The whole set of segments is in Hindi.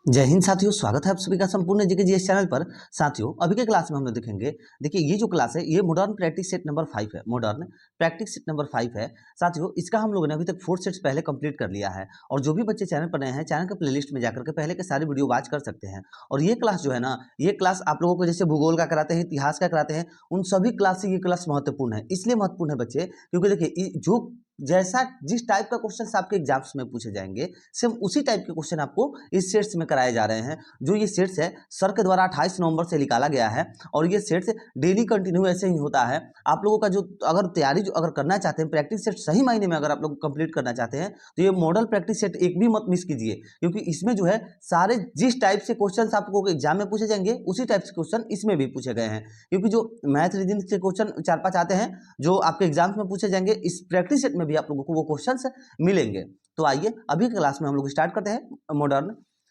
जय हिंद साथियों, स्वागत है आप सभी का संपूर्ण जीके जीएस चैनल पर। साथियों, अभी के क्लास में हम लोग देखेंगे। देखिए, ये जो क्लास है ये मॉडर्न प्रैक्टिस सेट नंबर 5 है। मॉडर्न प्रैक्टिस सेट नंबर 5 है साथियों। इसका हम लोगों ने अभी तक 4 सेट्स पहले कंप्लीट कर लिया है। और जो भी बच्चे चैनल पर नए हैं, चैनल के प्लेलिस्ट में जाकर के पहले के सारे वीडियो वॉच कर सकते हैं। और ये क्लास जो है ना, ये क्लास आप लोगों को जैसे भूगोल का कराते हैं, इतिहास का कराते हैं, उन सभी क्लास से ये क्लास महत्वपूर्ण है। इसलिए महत्वपूर्ण है बच्चे, क्योंकि देखिए जो जैसा जिस टाइप का क्वेश्चन आपके एग्जाम्स में पूछे जाएंगे, सेम उसी टाइप के क्वेश्चन आपको इस सेट्स में कराए जा रहे हैं। जो ये सेट्स है सर के द्वारा 28 नवंबर से निकाला गया है। और ये सेट्स डेली कंटिन्यू ऐसे ही होता है। आप लोगों का जो अगर तैयारी जो अगर करना चाहते हैं, प्रैक्टिस सेट सही मायने में अगर आप लोग कंप्लीट करना चाहते हैं, तो ये मॉडल प्रैक्टिस सेट एक भी मत मिस कीजिए। क्योंकि इसमें जो है सारे जिस टाइप से क्वेश्चन आपको एग्जाम में पूछे जाएंगे, उसी टाइप से क्वेश्चन इसमें भी पूछे गए हैं। क्योंकि जो मैथ रीजनिंग से क्वेश्चन 4-5 आते हैं जो आपके एग्जाम्स में पूछे जाएंगे, इस प्रैक्टिस सेट में भी आप लोगों को वो क्वेश्चंस मिलेंगे। तो आइए अभी के क्लास में हम लोग स्टार्ट करते हैं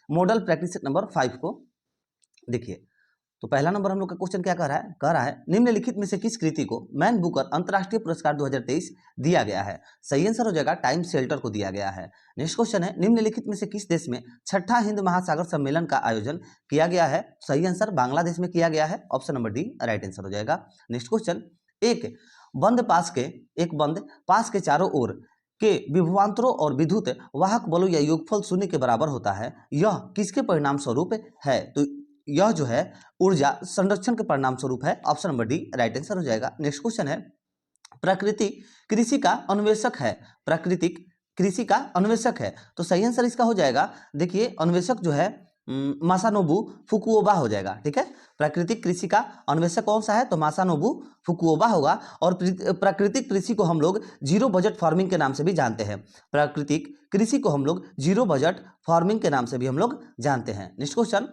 मॉडल प्रैक्टिस सेट नंबर 5 को। देखिए, तो पहला नंबर हम लोग का क्वेश्चन क्या कह रहा है निम्नलिखित में से किस कृति को मैन बुकर अंतरराष्ट्रीय पुरस्कार 2023 दिया गया है। सही आंसर हो जाएगा टाइम शेल्टर को दिया गया है। नेक्स्ट क्वेश्चन है निम्नलिखित में से किस देश में छठा हिंद महासागर सम्मेलन का आयोजन किया गया है। सही आंसर बांग्लादेश में किया गया है। Option number D right answer हो जाएगा। नेक्स्ट क्वेश्चन, एक बंद पास के चारों ओर के विभवांतरों और विद्युत वाहक बलों या योगफल शून्य के बराबर होता है, यह किसके परिणाम स्वरूप है। तो यह जो है ऊर्जा संरक्षण के परिणाम स्वरूप है। Option number D right answer हो जाएगा। नेक्स्ट क्वेश्चन है प्रकृति कृषि का अन्वेषक है। प्राकृतिक कृषि का अन्वेषक है, तो सही आंसर इसका हो जाएगा। देखिए, अन्वेषक जो है मासानोबू फुकुओबा हो जाएगा। ठीक है, प्राकृतिक कृषि का अन्वेषक कौन सा है, तो मासानोबू फुकुओबा होगा। और प्राकृतिक कृषि को हम लोग जीरो बजट फार्मिंग के नाम से भी जानते हैं। प्राकृतिक कृषि को हम लोग जीरो बजट फार्मिंग के नाम से भी हम लोग जानते हैं। नेक्स्ट क्वेश्चन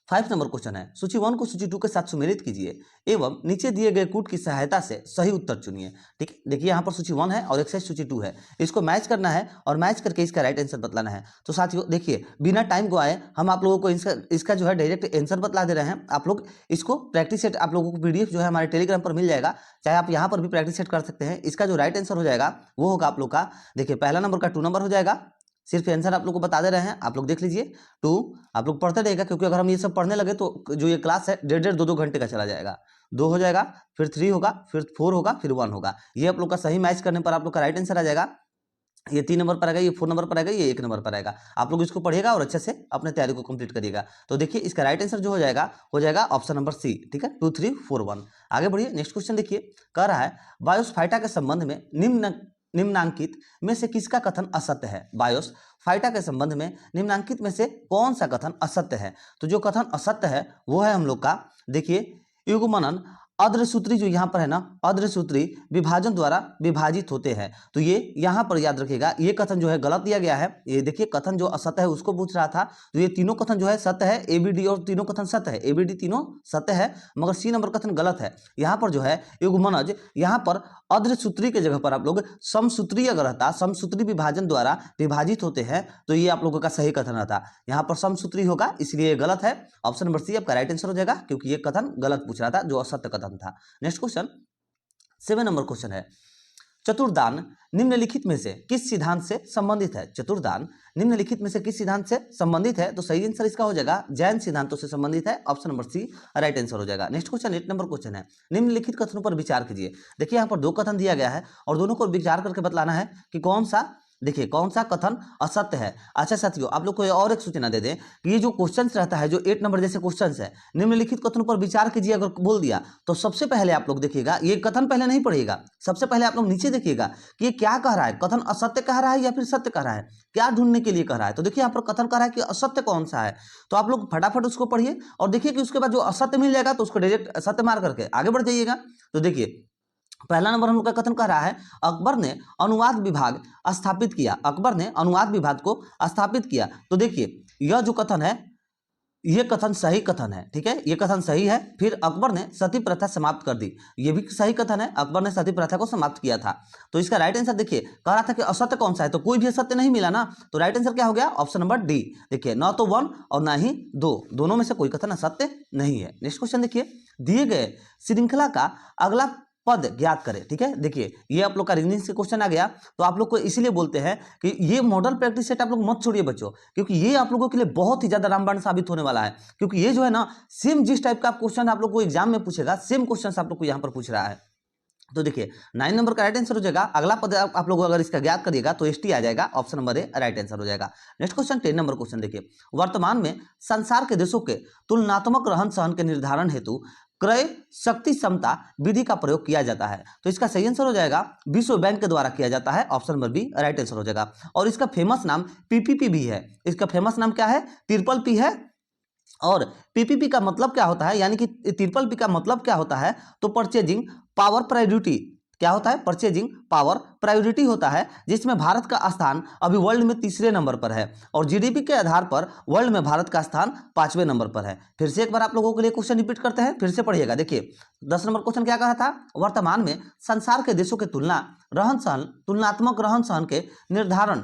5 नंबर क्वेश्चन है, सूची 1 को सूची 2 के साथ सुमेलित कीजिए एवं नीचे दिए गए कूट की सहायता से सही उत्तर चुनिए। ठीक, देखिए यहाँ पर सूची 1 है और एक्सरसाइज सूची 2 है। इसको मैच करना है और मैच करके इसका राइट आंसर बतलाना है। तो साथियों देखिए, बिना टाइम गवाए हम आप लोगों को इसका जो है डायरेक्ट आंसर बतला दे रहे हैं। आप लोग इसको प्रैक्टिस सेट आप लोगों को पीडीएफ जो है हमारे टेलीग्राम पर मिल जाएगा, चाहे आप यहाँ पर भी प्रैक्टिस सेट कर सकते हैं। इसका जो राइट आंसर हो जाएगा वो होगा आप लोग का, देखिए पहला नंबर का 2 नंबर हो जाएगा। सिर्फ आंसर आप लोग को बता दे रहे हैं, आप लोग देख लीजिए 2। आप लोग पढ़ते रहेगा, क्योंकि अगर हम ये सब पढ़ने लगे तो जो ये क्लास है 1.5-2 घंटे का चला जाएगा। 2 हो जाएगा, फिर 3 होगा, फिर 4 होगा, फिर 1 होगा। ये आप लोग का सही मैच करने पर आप लोग का राइट आंसर आ जाएगा। ये 3 नंबर पर आएगा, ये 4 नंबर पर आएगा, ये 1 नंबर पर आएगा। आप लोग इसको पढ़िएगा और अच्छे से अपने तैयारी को कंप्लीट करिएगा। तो देखिए, इसका राइट आंसर जो हो जाएगा ऑप्शन नंबर सी। ठीक है, 2, 3, 4, 1। आगे बढ़िए। नेक्स्ट क्वेश्चन देखिए, कह रहा है बायोस फाइटा के संबंध में निम्नांकित में से किसका कथन असत्य है। बायोस फाइटा के संबंध में निम्नांकित में से कौन सा कथन असत्य है। तो जो कथन असत्य है वो है हम लोग का, देखिए युग्मनन अद्रसूत्री जो यहाँ पर है ना, अद्रसूत्री विभाजन द्वारा विभाजित होते हैं। तो ये यहाँ पर याद रखिएगा, ये कथन जो है गलत दिया गया है। ये देखिए, कथन जो असत्य है उसको पूछ रहा था। तो ये तीनों कथन जो है सत्य है, एबीडी और तीनों कथन सत्य है, एबीडी तीनों सत्य है, मगर सी नंबर कथन गलत है। यहाँ पर जो है युग्मनज, यहाँ पर अद्रसूत्री के जगह पर आप लोग समसूत्री अगर रहता, समसूत्री विभाजन द्वारा विभाजित होते हैं, तो ये आप लोगों का सही कथन रहता। यहाँ पर समसूत्री होगा, इसलिए ये गलत है। ऑप्शन नंबर सी आपका राइट आंसर हो जाएगा, क्योंकि ये कथन गलत पूछ रहा था, जो असत्य कथन था। नेक्स्ट क्वेश्चन 7 नंबर क्वेश्चन है, चतुर्दान निम्नलिखित में से किस सिद्धांत से संबंधित है। चतुर्दान निम्नलिखित में से किस सिद्धांत से संबंधित है। तो सही आंसर इसका हो जाएगा जैन सिद्धांतों से संबंधित है। Option number C right answer हो जाएगा। नेक्स्ट क्वेश्चन 8 नंबर क्वेश्चन है, निम्नलिखित कथनों पर विचार कीजिए। देखिए, यहाँ पर 2 कथन दिया गया है और दोनों को विचार करके बतलाना है कि कौन सा, देखिए कौन सा कथन असत्य है। अच्छा साथियों, आप लोग को और एक सूचना दे दें कि ये जो क्वेश्चंस रहता है, जो 8 नंबर जैसे क्वेश्चंस है, निम्नलिखित कथनों पर विचार कीजिए अगर बोल दिया, तो सबसे पहले आप लोग देखिएगा, ये कथन पहले नहीं पढ़िएगा, सबसे पहले आप लोग नीचे देखिएगा कि ये क्या कह रहा है, कथन असत्य कह रहा है या फिर सत्य कह रहा है, क्या ढूंढने के लिए कह रहा है। तो देखिए, यहाँ पर कथन कह रहा है कि असत्य कौन सा है। तो आप लोग फटाफट उसको पढ़िए और देखिए कि उसके बाद जो असत्य मिल जाएगा तो उसको डायरेक्ट सत्य मार करके आगे बढ़ जाइएगा। तो देखिए, पहला नंबर हम लोग का कथन कह रहा है, अकबर ने अनुवाद विभाग स्थापित किया। अकबर ने अनुवाद विभाग को स्थापित किया। तो देखिए, यह जो कथन है, यह कथन सही कथन है। ठीक है, यह कथन सही है। फिर अकबर ने सती प्रथा समाप्त कर दी, यह भी सही कथन है, अकबर ने सती प्रथा को समाप्त किया था। तो इसका राइट आंसर देखिए, कह रहा था कि असत्य कौन सा है, तो कोई भी असत्य नहीं मिला ना, तो राइट आंसर क्या हो गया, ऑप्शन नंबर डी। देखिए, न तो 1 और ना ही 2, दोनों में से कोई कथन असत्य नहीं है। नेक्स्ट क्वेश्चन देखिए, दिए गए श्रृंखला का अगला पद ज्ञात करें। ठीक है, देखिए ये आप लोग का रीजनिंग से क्वेश्चन आ गया, तो आप लोग को इसीलिए बोलते हैं कि ये मॉडल प्रैक्टिस सेट आप लोग मत छोड़िए बच्चों, क्योंकि ये आप लोगों के लिए बहुत ही ज्यादा रामबाण साबित होने वाला है। क्योंकि ये जो है ना, सेम जिस टाइप का क्वेश्चन आप लोग को एग्जाम में पूछेगा, सेम क्वेश्चन आप लोग को यहाँ पर पूछ रहा है। तो देखिए 9 नंबर का राइट आंसर हो जाएगा। अगला पद आप लोग अगर इसका ज्ञात करिएगा तो एसटी आ जाएगा, option number A right answer हो जाएगा। नेक्स्ट क्वेश्चन 10 नंबर क्वेश्चन देखिए, वर्तमान में संसार के देशों के तुलनात्मक रहन सहन के निर्धारण हेतु क्रय शक्ति क्षमता विधि का प्रयोग किया जाता है। तो इसका सही आंसर हो जाएगा विश्व बैंक के द्वारा किया जाता है, option number B right answer हो जाएगा। और इसका फेमस नाम पीपीपी भी है। इसका फेमस नाम क्या है? ट्रिपल पी है। और पीपीपी का मतलब क्या होता है, यानी कि ट्रिपल पी का मतलब क्या होता है? तो परचेजिंग पावर प्रायोरिटी। क्या होता है? परचेजिंग पावर प्रायोरिटी होता है, जिसमें भारत का स्थान अभी वर्ल्ड में तीसरे नंबर पर है और जीडीपी के आधार पर वर्ल्ड में भारत का स्थान 5वें नंबर पर है। फिर से एक बार आप लोगों के लिए क्वेश्चन रिपीट करते हैं, फिर से पढ़िएगा। देखिए 10 नंबर क्वेश्चन क्या कहा था? वर्तमान में संसार के देशों के तुलनात्मक रहन सहन के निर्धारण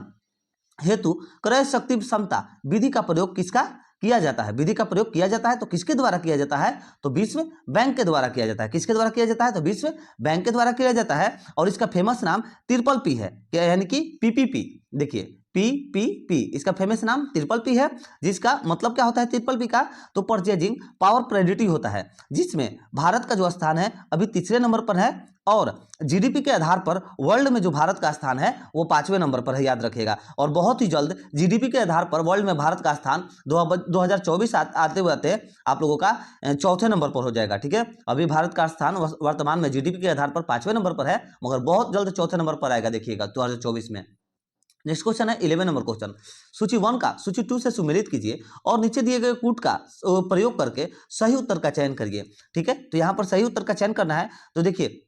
हेतु क्रय शक्ति क्षमता विधि का प्रयोग किसका किया जाता है? विधि का प्रयोग किया जाता है तो किसके द्वारा किया जाता है? तो विश्व बैंक के द्वारा किया जाता है। किसके द्वारा किया जाता है? तो विश्व बैंक के द्वारा किया जाता है। और इसका फेमस नाम ट्रिपल पी है, क्या यानी कि पीपीपी। देखिए पीपीपी, इसका फेमस नाम ट्रिपल पी है, जिसका मतलब क्या होता है ट्रिपल पी का? तो परचेजिंग पावर प्रायोरिटी होता है, जिसमें भारत का जो स्थान है अभी तीसरे नंबर पर है और जीडीपी के आधार पर वर्ल्ड में जो भारत का स्थान है वो 5वें नंबर पर है, याद रखिएगा। और बहुत ही जल्द जीडीपी के आधार पर वर्ल्ड में भारत का स्थान 2024 आते हुए आप लोगों का चौथे नंबर पर हो जाएगा। ठीक है, अभी भारत का स्थान वर्तमान में जीडीपी के आधार पर 5वें नंबर पर है, मगर बहुत जल्द चौथे नंबर पर आएगा, देखिएगा 2024 में। नेक्स्ट क्वेश्चन है 11 नंबर क्वेश्चन, सूची 1 का सूची 2 से सुमेलित कीजिए और नीचे दिए गए कूट का प्रयोग करके सही उत्तर का चयन करिए। ठीक है, तो यहाँ पर सही उत्तर का चयन करना है। तो देखिए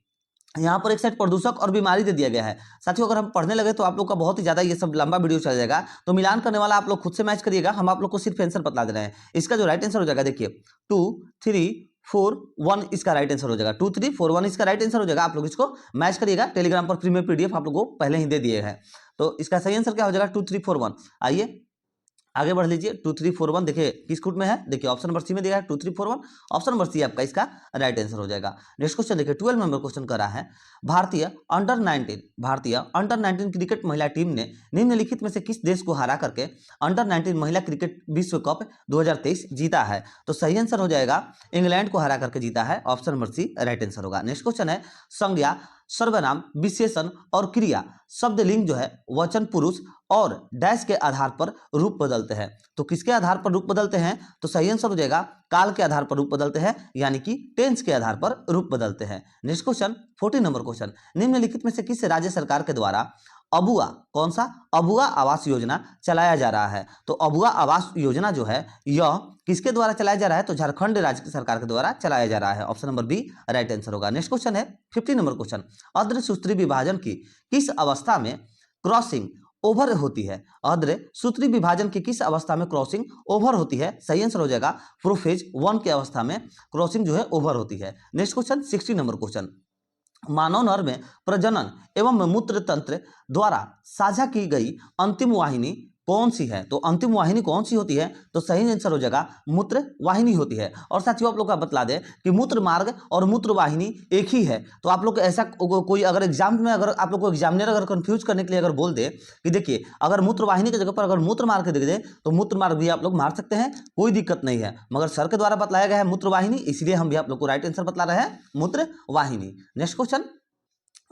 यहाँ पर एक साइड प्रदूषक और बीमारी दे दिया गया है। साथियों अगर हम पढ़ने लगे तो आप लोग का बहुत ही ज्यादा ये सब लंबा वीडियो चल जाएगा, तो मिलान करने वाला आप लोग खुद से मैच करिएगा, हम आप लोग को सिर्फ आंसर बता दे रहे हैं। इसका जो राइट आंसर हो जाएगा, देखिए 2 3 4 1 इसका राइट आंसर हो जाएगा। 2 3 4 1 इसका राइट आंसर हो जाएगा। आप लोग इसको मैच करिएगा, टेलीग्राम पर प्रीमियम पीडीएफ आप लोग को पहले ही दे दिए हैं। तो इसका सही आंसर क्या हो जाएगा? 2 3 4 1। आइए आगे बढ़ लीजिए। 2 3 4 1 देखिए किस कूट में है? देखिए ऑप्शन नंबर सी में दिया है 2 3 4 1, ऑप्शन नंबर सी आपका इसका राइट आंसर हो जाएगा। नेक्स्ट क्वेश्चन देखिए 12 नंबर क्वेश्चन कर रहा है, भारतीय अंडर 19 क्रिकेट महिला टीम ने निम्नलिखित में से किस देश को हरा करके अंडर 19 महिला क्रिकेट विश्व कप 2023 जीता है? तो सही आंसर हो जाएगा इंग्लैंड को हरा करके जीता है, option number C right answer होगा। नेक्स्ट क्वेश्चन है, संज्ञा, सर्वनाम, विशेषण और क्रिया शब्द लिंग जो है वचन पुरुष और डैश के आधार पर रूप बदलते हैं। तो किसके आधार पर रूप बदलते हैं? तो सही आंसर हो जाएगा काल के आधार पर रूप बदलते हैं, यानी कि टेंस के आधार पर रूप बदलते हैं। नेक्स्ट क्वेश्चन 14 नंबर क्वेश्चन, निम्नलिखित में से किस राज्य सरकार के द्वारा अबुआ, कौन सा? अबुआ आवास योजना चलाया जा रहा है? तो अबुआ आवास योजना जो है यह किसके द्वारा चलाया जा रहा है? तो झारखंड राज्य सरकार के द्वारा चलाया जा रहा है, option number B right answer होगा। नेक्स्ट क्वेश्चन है 15 नंबर क्वेश्चन, अर्ध सूत्री विभाजन की किस अवस्था में क्रॉसिंग ओवर होती है? अर्ध सूत्री विभाजन की किस अवस्था में क्रॉसिंग ओवर होती है? सही आंसर हो जाएगा प्रोफेज 1 की अवस्था में क्रॉसिंग जो है ओवर होती है। नेक्स्ट क्वेश्चन 16 नंबर क्वेश्चन, मानव नर में प्रजनन एवं मूत्र तंत्र द्वारा साझा की गई अंतिम वाहिनी कौन सी है? तो अंतिम वाहिनी कौन सी होती है? तो सही आंसर हो जाएगा मूत्र वाहिनी होती है। और साथियों आप लोग का बतला दें कि मूत्र मार्ग और मूत्र वाहिनी एक ही है। तो आप लोग को ऐसा कोई अगर एग्जाम में अगर आप लोग को एग्जामिनर अगर कंफ्यूज करने के लिए अगर बोल दे कि देखिए अगर मूत्र वाहिनी की जगह पर अगर मूत्र मार्ग दे दे तो मूत्र मार्ग भी आप लोग मार सकते हैं, कोई दिक्कत नहीं है। मगर सर के द्वारा बतलाया गया है मूत्र वाहिनी, इसलिए हम भी आप लोग को राइट आंसर बतला रहे हैं मूत्र वाहिनी। नेक्स्ट क्वेश्चन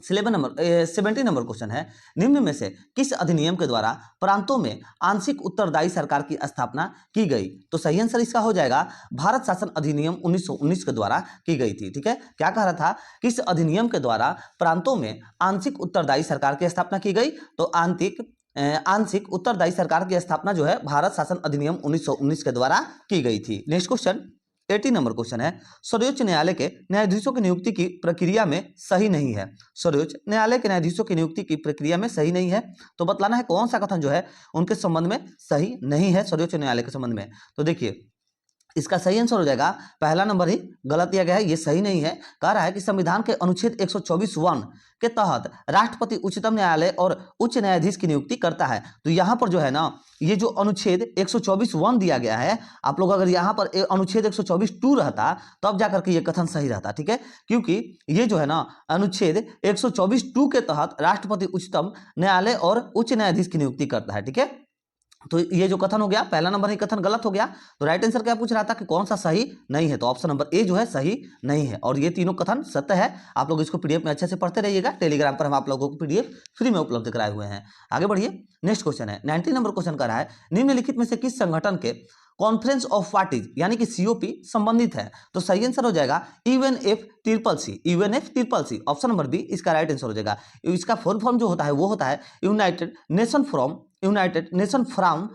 17 नंबर क्वेश्चन है, निम्न में से किस अधिनियम के द्वारा प्रांतों में आंशिक उत्तरदायी सरकार की स्थापना की गई? तो सही आंसर इसका हो जाएगा भारत शासन अधिनियम 1919 के द्वारा की गई थी। ठीक है, क्या कह रहा था? किस अधिनियम के द्वारा प्रांतों में आंशिक उत्तरदायी सरकार की स्थापना की गई? तो आंशिक उत्तरदायी सरकार की स्थापना जो है भारत शासन अधिनियम 1919 के द्वारा की गई थी। नेक्स्ट क्वेश्चन 18 नंबर क्वेश्चन है, सर्वोच्च न्यायालय के न्यायाधीशों की नियुक्ति की प्रक्रिया में सही नहीं है। सर्वोच्च न्यायालय के न्यायाधीशों की नियुक्ति की प्रक्रिया में सही नहीं है, तो बतलाना है कौन सा कथन जो है उनके संबंध में सही नहीं है, सर्वोच्च न्यायालय के संबंध में। तो देखिए इसका सही आंसर हो जाएगा पहला नंबर ही गलत दिया गया है, ये सही नहीं है। कह रहा है कि संविधान के अनुच्छेद 124(1) के तहत राष्ट्रपति उच्चतम न्यायालय और उच्च न्यायाधीश की नियुक्ति करता है। तो यहाँ पर जो है ना, ये जो अनुच्छेद 124(1) दिया गया है, आप लोग अगर यहाँ पर अनुच्छेद 124(2) रहता तब जाकर के ये कथन सही रहता, ठीक है, क्योंकि ये जो है ना अनुच्छेद 124(2) के तहत राष्ट्रपति उच्चतम न्यायालय और उच्च न्यायाधीश की नियुक्ति करता है, ठीक है। तो ये जो कथन हो गया, पहला नंबर ही कथन गलत हो गया। तो राइट आंसर क्या पूछ रहा था कि कौन सा सही नहीं है, तो ऑप्शन नंबर ए जो है सही नहीं है। और ये तीनों कथन सत्य है। आप लोग इसको पीडीएफ में अच्छे से पढ़ते रहिएगा, टेलीग्राम पर हम आप लोगों को पीडीएफ फ्री में उपलब्ध कराए हुए हैं। आगे बढ़िए, नेक्स्ट क्वेश्चन है 19 नंबर क्वेश्चन कर रहा है, निम्नलिखित में से किस संगठन के कॉन्फ्रेंस ऑफ पार्टीज यानी कि सीओपी संबंधित है। तो सही आंसर हो जाएगा UNFCCC, UNFCCC, option number B इसका राइट आंसर हो जाएगा। इसका फुल फॉर्म जो होता है वो होता है United nation from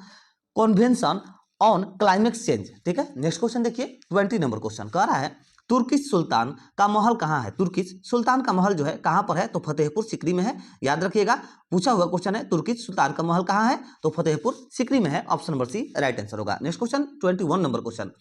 convention on climate change, ठीक है। नेक्स्ट क्वेश्चन देखिए 20 नंबर क्वेश्चन कह रहा है, तुर्किश सुल्तान का महल कहाँ है। तुर्किश सुल्तान का महल जो है कहाँ पर है, तो फतेहपुर सिकरी में है। याद रखिएगा, पूछा हुआ क्वेश्चन है, तुर्किश सुल्तान का महल कहाँ है, तो फतेहपुर सिकरी में है। Option number C right answer होगा। नेक्स्ट क्वेश्चन 21 नंबर क्वेश्चन,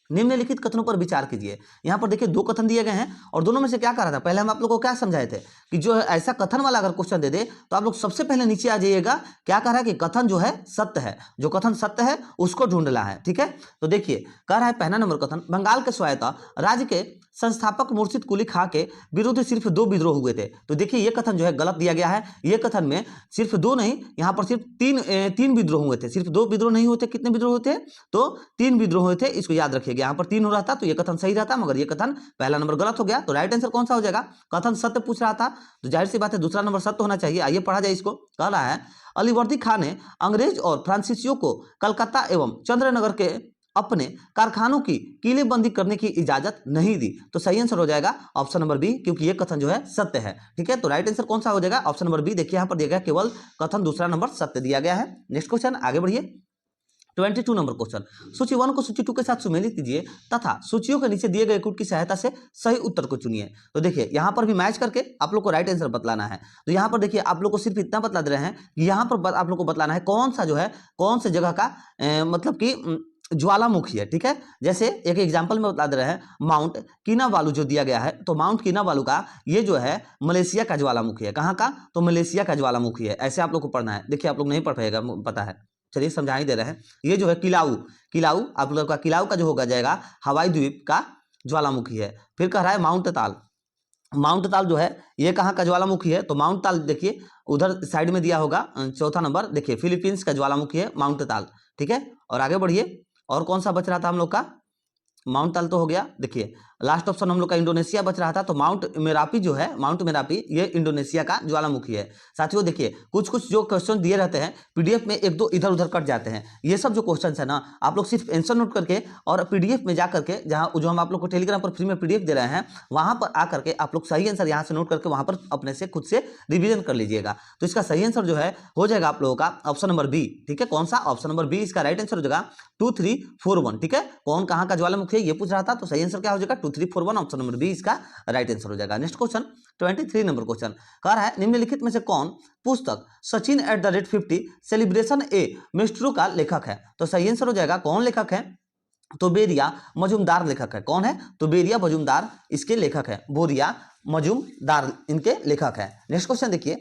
निम्नलिखित कथनों पर विचार कीजिए। यहाँ पर देखिए दो कथन दिए गए हैं और दोनों में से क्या कह रहा था, पहले हम आप लोगों को क्या समझाए थे कि जो ऐसा कथन वाला अगर क्वेश्चन दे दे तो आप लोग सबसे पहले नीचे आ जाइएगा, क्या कह रहा है कि कथन जो है सत्य है, जो कथन सत्य है उसको ढूंढना है, ठीक है। तो देखिए कह रहा है पहला नंबर कथन, बंगाल के स्वायत्ता राज्य के संस्थापक मुर्शिद कुली खां के विरुद्ध सिर्फ 2 विद्रोह हुए थे। तो देखिए ये कथन जो है गलत दिया गया है। ये कथन में सिर्फ 2 नहीं, यहाँ पर सिर्फ तीन विद्रोह हुए थे, सिर्फ 2 विद्रोह नहीं होते। कितने विद्रोह हुए थे, तो 3 विद्रोह हुए थे, इसको याद रखिएगा। यहाँ पर 3 हो रहा था तो ये कथन सही रहता, मगर ये कथन पहला नंबर गलत हो गया। तो राइट आंसर कौन सा हो जाएगा, कथन सत्य पूछ रहा था तो जाहिर सी बात है दूसरा नंबर सत्य होना चाहिए। आइए पढ़ा जाए इसको। कह रहा है, अलीवर्दी खान ने अंग्रेज और फ्रांसीसियों को कलकत्ता एवं चंद्रनगर के अपने कारखानों की किलेबंदी करने की इजाजत नहीं दी। तो सही आंसर हो जाएगा ऑप्शन नंबर बी, क्योंकि ये कथन जो है सत्य है, ठीक है। तो राइट आंसर कौन सा हो जाएगा, ऑप्शन नंबर बी। देखिए यहाँ पर दिया गया केवल कथन दूसरा नंबर सत्य दिया गया है। नेक्स्ट क्वेश्चन आगे बढ़िए 22 नंबर क्वेश्चन, सूची 1 को सूची 2 के साथ सुमेलित कीजिए तथा सूचियों के नीचे दिए गए कूट की सहायता से सही उत्तर को चुनिए। तो देखिए यहाँ पर भी मैच करके आप लोग को राइट आंसर बतलाना है। तो यहाँ पर देखिए आप लोग को सिर्फ इतना बतला दे रहे हैं कि यहाँ पर आप लोग को बतलाना है कौन सा जो है कौन से जगह का मतलब कि ज्वालामुखी है, ठीक है। जैसे एक एग्जाम्पल में बता दे रहे हैं, माउंट किनाबालू जो दिया गया है, तो माउंट किनाबालू का ये जो है मलेशिया का ज्वालामुखी है। कहाँ का, तो मलेशिया का ज्वालामुखी है। ऐसे आप लोग को पढ़ना है। देखिए आप लोग नहीं पढ़ पाएगा, पता है, चलिए समझा ही दे रहे हैं। ये जो है किलाऊ आप लोग का किलाऊ का जो होगा जाएगा हवाई द्वीप का ज्वालामुखी है। फिर कह रहा है माउंट ताल जो है ये कहाँ का ज्वालामुखी है, तो माउंट ताल देखिए उधर साइड में दिया होगा। चौथा नंबर देखिए फिलीपींस का ज्वालामुखी है माउंट ताल, ठीक है। और आगे बढ़िए, और कौन सा बच रहा था हम लोग का, माउंट ताल तो हो गया। देखिए लास्ट ऑप्शन हम लोग का इंडोनेशिया बच रहा था, तो माउंट मेरापी जो है, माउंट मेरापी ये इंडोनेशिया का ज्वालामुखी है। साथियों देखिए कुछ जो क्वेश्चन दिए रहते हैं पीडीएफ में एक दो इधर उधर कट जाते हैं। ये सब जो क्वेश्चन है ना, आप लोग सिर्फ आंसर नोट करके और पीडीएफ में जा करके, जहाँ जो हम आप लोग को टेलीग्राम पर फ्री में पीडीएफ दे रहे हैं, वहां पर आकर के आप लोग सही आंसर यहाँ से नोट करके वहां पर अपने से खुद से रिविजन कर लीजिएगा। तो इसका सही आंसर जो है हो जाएगा आप लोगों का ऑप्शन नंबर बी, ठीक है। कौन सा, ऑप्शन नंबर बी इसका राइट आंसर हो जाएगा 2341, ठीक है। कौन कहाँ का ज्वालामुखी है ये पूछ रहा था, तो सही आंसर क्या हो जाएगा 2341, ऑप्शन नंबर बी इसका राइट आंसर हो जाएगा। नेक्स्ट क्वेश्चन 23 नंबर क्वेश्चन कह रहा है, निम्नलिखित में से कौन पुस्तक सचिन @50 सेलिब्रेशन ए मेस्ट्रो का लेखक है। तो सही आंसर हो जाएगा कौन लेखक है, तो बेरिया मजूमदार लेखक है। कौन है, तो बेरिया मजूमदार इसके लेखक है, बोरिया मजूमदार इनके लेखक है। नेक्स्ट क्वेश्चन देखिए,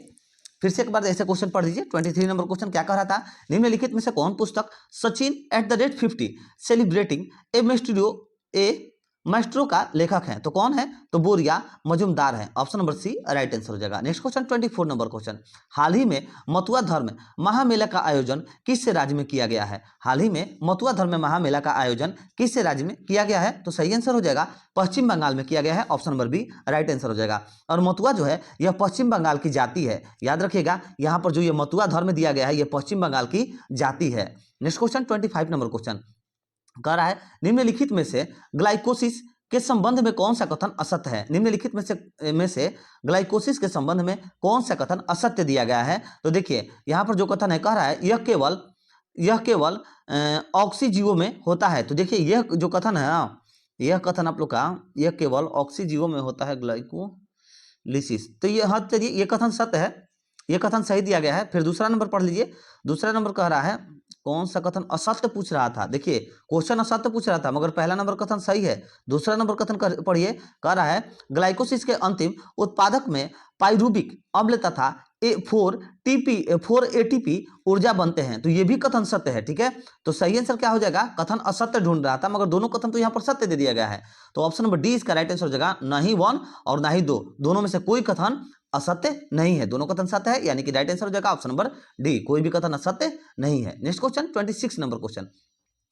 फिर से एक बार ऐसे क्वेश्चन पढ़ लीजिए। 23 नंबर क्वेश्चन क्या कह रहा था, निम्नलिखित में से कौन पुस्तक सचिन @50 सेलिब्रेटिंग ए मेस्ट्रो का लेखक है। तो कौन है, तो बोरिया मजूमदार है। Option number C right answer हो जाएगा। नेक्स्ट क्वेश्चन 24 नंबर क्वेश्चन, हाल ही में मथुरा धर्म महामेला का आयोजन किस राज्य में किया गया है। हाल ही में मथुरा धर्म महामेला का आयोजन किस राज्य में किया गया है, तो सही आंसर हो जाएगा पश्चिम बंगाल में किया गया है। Option number B right answer हो जाएगा। और मथुरा जो है यह पश्चिम बंगाल की जाति है। याद रखिएगा यहाँ पर जो ये मथुरा धर्म दिया गया है ये पश्चिम बंगाल की जाति है। नेक्स्ट क्वेश्चन 25 नंबर क्वेश्चन कह रहा है, निम्नलिखित में से ग्लाइकोसिस के संबंध में कौन सा कथन असत्य है। निम्नलिखित में से ग्लाइकोसिस के संबंध में कौन सा कथन असत्य दिया गया है। तो देखिए यहाँ पर जो कथन है कह रहा है यह केवल ऑक्सीजीवो में होता है। तो देखिए यह जो कथन है ना, यह कथन आप लोग का यह केवल ऑक्सीजीवो में होता है ग्लाइकोलिसिस। तो ये हद ये कथन सत्य है, ये कथन सही दिया गया है। फिर दूसरा नंबर पढ़ लीजिए। दूसरा नंबर कह रहा है कौन सा कथन असत्य पूछ रहा था। देखिए क्वेश्चन असत्य पूछ रहा था मगर पहला नंबर कथन सही है। दूसरा नंबर कथन पढ़िए, कह रहा है ग्लाइकोसिस के अंतिम उत्पादक में पाइरूबिक अम्ल तथा 4 एटीपी ऊर्जा बनते हैं। तो ये भी कथन सत्य है, ठीक है। तो सही आंसर क्या हो जाएगा, कथन असत्य ढूंढ रहा था मगर दोनों कथन तो यहाँ पर सत्य दे दिया गया है। तो ऑप्शन नंबर डी इसका राइट आंसर हो जाएगा, ना ही 1 और ना ही 2, दोनों में से कोई कथन असत्य नहीं है, दोनों कथन सत्य है, यानी कि राइट आंसर हो जाएगा ऑप्शन नंबर डी, कोई भी कथन असत्य नहीं है। Next question 26 number question.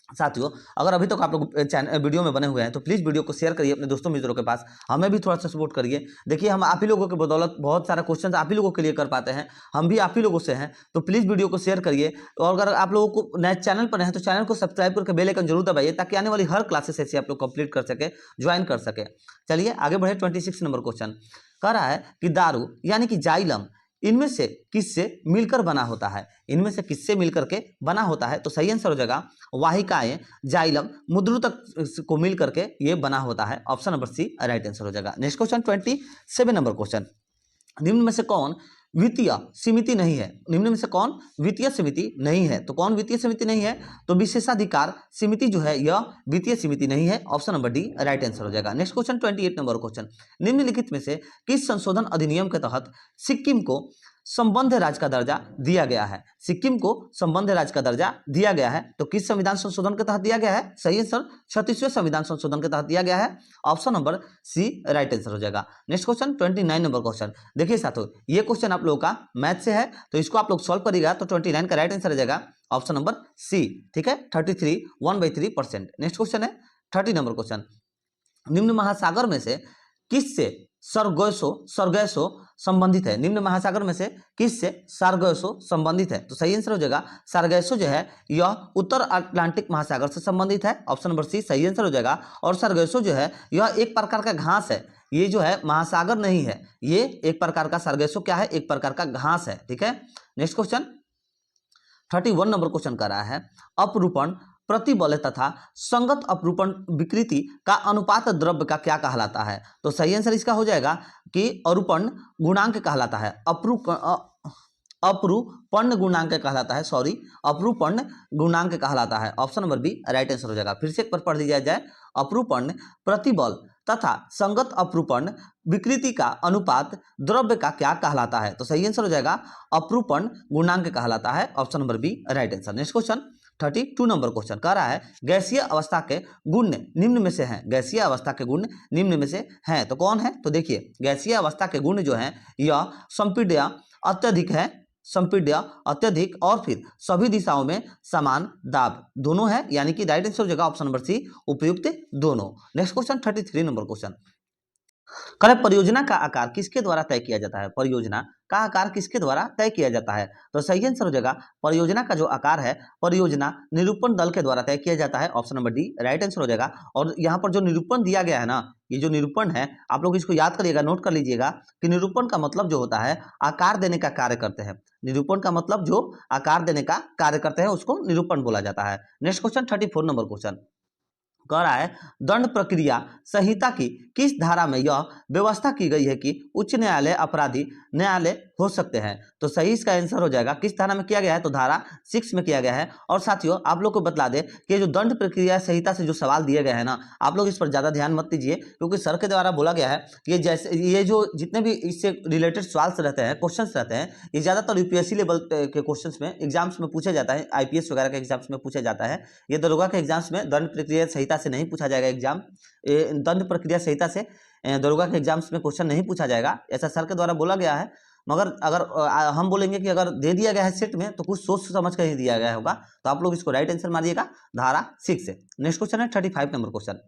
साथियों अगर अभी तक आप लोग चैनल वीडियो में बने हुए हैं तो प्लीज़ वीडियो को शेयर करिए अपने दोस्तों मित्रों के पास, हमें भी थोड़ा सा सपोर्ट करिए। देखिए हम आप ही लोगों की बदौलत बहुत सारा क्वेश्चन आप ही लोगों के लिए कर पाते हैं, हम भी आप ही लोगों से हैं, तो प्लीज़ वीडियो को शेयर करिए। और अगर आप लोगों को नए चैनल पर हैं तो चैनल को सब्सक्राइब करके बेल आइकन जरूर दबाइए ताकि आने वाली हर क्लासेस ऐसी आप लोग कंप्लीट कर सके, ज्वाइन कर सके। चलिए आगे बढ़े। 26 नंबर क्वेश्चन कह रहा है कि दारू यानी कि जाइलम इनमें से किससे मिलकर बना होता है, इनमें से किससे मिलकर के बना होता है। तो सही आंसर हो जाएगा वाहिकाएं जाइलम मुद्रुतक को मिल करके ये बना होता है, option number C right answer हो जाएगा। नेक्स्ट क्वेश्चन 27 नंबर क्वेश्चन, निम्न में से कौन वित्तीय समिति नहीं है, निम्न में से कौन वित्तीय समिति नहीं है। तो कौन वित्तीय समिति नहीं है, तो विशेषाधिकार समिति जो है यह वित्तीय समिति नहीं है, option number D right answer हो जाएगा। नेक्स्ट क्वेश्चन 28 नंबर क्वेश्चन, निम्नलिखित में से किस संशोधन अधिनियम के तहत सिक्किम को संबंध राज्य का दर्जा दिया गया है, सिक्किम को संबंध राज्य का दर्जा दिया गया है। तो किस संविधान संशोधन के तहत दिया गया है, सही आंसर 36वें संविधान संशोधन के तहत दिया गया है, option number C right answer हो जाएगा। नेक्स्ट क्वेश्चन 29 नंबर क्वेश्चन, देखिए साथियों ये क्वेश्चन आप लोगों का मैथ से है तो इसको आप लोग सॉल्व करिएगा तो 29 का राइट आंसर हो जाएगा ऑप्शन नंबर सी, ठीक है 33 1/3%। नेक्स्ट क्वेश्चन है 30 नंबर क्वेश्चन, निम्न महासागर में से किससे सरगैसो संबंधित है, निम्न महासागर में से किससे सार्गैसो संबंधित है। तो सही आंसर हो जाएगा सार्गैसो जो है यह उत्तर अटलांटिक महासागर से संबंधित है, ऑप्शन नंबर सी सही आंसर हो जाएगा। और सार्गैसो जो है यह एक प्रकार का घास है, ये जो है महासागर नहीं है, ये एक प्रकार का सार्गैसो क्या है, एक प्रकार का घास है, ठीक है। नेक्स्ट क्वेश्चन 31 नंबर क्वेश्चन कर रहा है, अपरूपण प्रतिबल तथा संगत अपरूपण विकृति का अनुपात द्रव्य का क्या कहलाता है। तो सही आंसर इसका हो जाएगा कि अरूपण गुणांक कहलाता है, अपरूपण गुणांक कहलाता है, सॉरी अपरूपण गुणांक कहलाता है, option number B right answer हो जाएगा। फिर से एक बार पढ़ लिया जाए, अपरूपण प्रतिबल तथा संगत अपरूपण विकृति का अनुपात द्रव्य का क्या कहलाता है। तो सही आंसर हो जाएगा अपरूपण गुणांक कहलाता है, option number B right answer. Next question 32 number question कह रहा है, गैसीय अवस्था के गुण निम्न में से हैं, गैसीय अवस्था के गुण निम्न में से हैं। तो कौन है, तो देखिए गैसीय अवस्था के गुण जो हैं यह संपीड्य अत्यधिक है, संपीड्य अत्यधिक और फिर सभी दिशाओं में समान दाब दोनों है, यानी कि राइट आंसर हो जाएगा ऑप्शन नंबर सी उपयुक्त दोनों। नेक्स्ट क्वेश्चन 33 नंबर क्वेश्चन, करें परियोजना का आकार किसके द्वारा तय किया जाता है, परियोजना का आकार किसके द्वारा तय किया जाता है। तो सही आंसर हो जाएगा परियोजना का जो आकार है परियोजना निरूपण दल के द्वारा तय किया जाता है, option number D right answer हो जाएगा। और यहाँ पर जो निरूपण दिया गया है ना, ये जो निरूपण है आप लोग इसको याद करिएगा, नोट कर लीजिएगा कि निरूपण का मतलब जो होता है आकार देने का कार्य करते हैं, निरूपण का मतलब जो आकार देने का कार्य करते हैं उसको निरूपण बोला जाता है। नेक्स्ट क्वेश्चन 34 नंबर क्वेश्चन कह रहा है, दंड प्रक्रिया संहिता की किस धारा में यह व्यवस्था की गई है कि उच्च न्यायालय अपराधी न्यायालय हो सकते हैं। तो सही इसका आंसर हो जाएगा किस धारा में किया गया है, तो धारा 6 में किया गया है। और साथियों आप लोग को बतला दें कि जो दंड प्रक्रिया संहिता से जो सवाल दिए गए हैं ना, आप लोग इस पर ज़्यादा ध्यान मत दीजिए क्योंकि सर के द्वारा बोला गया है कि जैसे ये जो जितने भी इससे रिलेटेड सवाल रहते हैं, क्वेश्चन रहते हैं, ये ज़्यादातर यूपीएससी लेवल के क्वेश्चन में एग्जाम्स में पूछा जाता है, IPS वगैरह के एग्जाम्स में पूछा जाता है। ये दरोगा के एग्जाम्स में दंड प्रक्रिया संहिता से नहीं पूछा जाएगा एग्जाम, दंड प्रक्रिया संहिता से दरोगा के एग्जाम्स में क्वेश्चन नहीं पूछा जाएगा, ऐसा सर के द्वारा बोला गया है। मगर अगर हम बोलेंगे कि अगर दे दिया गया है सेट में तो कुछ सोच समझ कर ही दिया गया होगा, तो आप लोग इसको राइट आंसर मारिएगा धारा 6 से। नेक्स्ट क्वेश्चन है 35 नंबर क्वेश्चन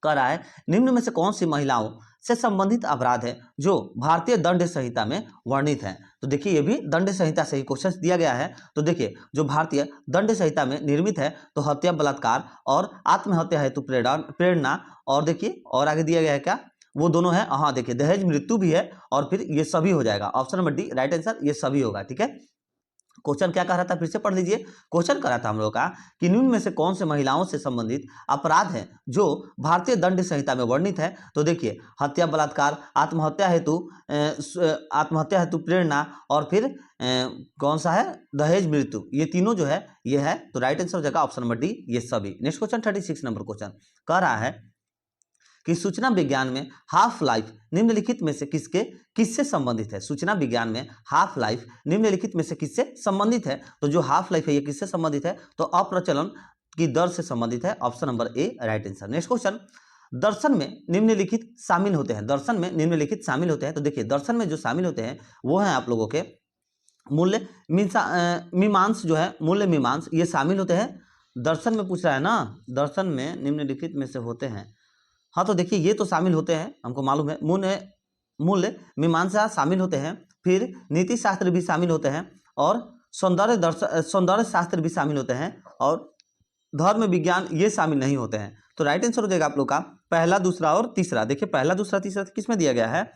कह रहा है, निम्न में से कौन सी महिलाओं से संबंधित अपराध है जो भारतीय दंड संहिता में वर्णित है। तो देखिए ये भी दंड संहिता से ही क्वेश्चन दिया गया है। तो देखिए जो भारतीय दंड संहिता में निर्मित है तो हत्या, बलात्कार और आत्महत्या हेतु प्रेरणा, और देखिए और आगे दिया गया है क्या, वो दोनों है, हाँ देखिए दहेज मृत्यु भी है, और फिर ये सभी हो जाएगा, option number D right answer ये सभी होगा, ठीक है। क्वेश्चन क्या कह रहा था, फिर से पढ़ लीजिए। क्वेश्चन कह रहा था हम लोग का कि निम्न में से कौन से महिलाओं से संबंधित अपराध हैं जो भारतीय दंड संहिता में वर्णित है। तो देखिए, हत्या, बलात्कार, आत्महत्या हेतु प्रेरणा, और फिर कौन सा है, दहेज, मृत्यु, ये तीनों जो है ये है। तो राइट आंसर हो जाएगा ऑप्शन नंबर डी, ये सभी। नेक्स्ट क्वेश्चन 36 नंबर क्वेश्चन कह रहा है कि सूचना विज्ञान में हाफ लाइफ निम्नलिखित में से किससे संबंधित है। सूचना विज्ञान में हाफ लाइफ निम्नलिखित में से किससे संबंधित है। तो जो हाफ लाइफ है ये किससे संबंधित है, तो अप्रचलन की दर से संबंधित है। Option number A right answer. Next question, दर्शन में निम्नलिखित शामिल होते हैं। दर्शन में निम्नलिखित शामिल होते हैं। तो देखिए, दर्शन में जो शामिल होते हैं वो है आप लोगों के मूल्य मीमांस, जो है मूल्य मीमांस, ये शामिल होते हैं। दर्शन में पूछ रहा है ना, दर्शन में निम्नलिखित में से होते हैं। हाँ, तो देखिए ये तो शामिल होते हैं, हमको मालूम है। मूल्य मीमांसा शामिल होते हैं, फिर नीति शास्त्र भी शामिल होते हैं, और सौंदर्य शास्त्र भी शामिल होते हैं, और धर्म विज्ञान ये शामिल नहीं होते हैं। तो राइट आंसर हो जाएगा आप लोग का पहला, दूसरा और तीसरा। देखिए, पहला, दूसरा, तीसरा किस में दिया गया है,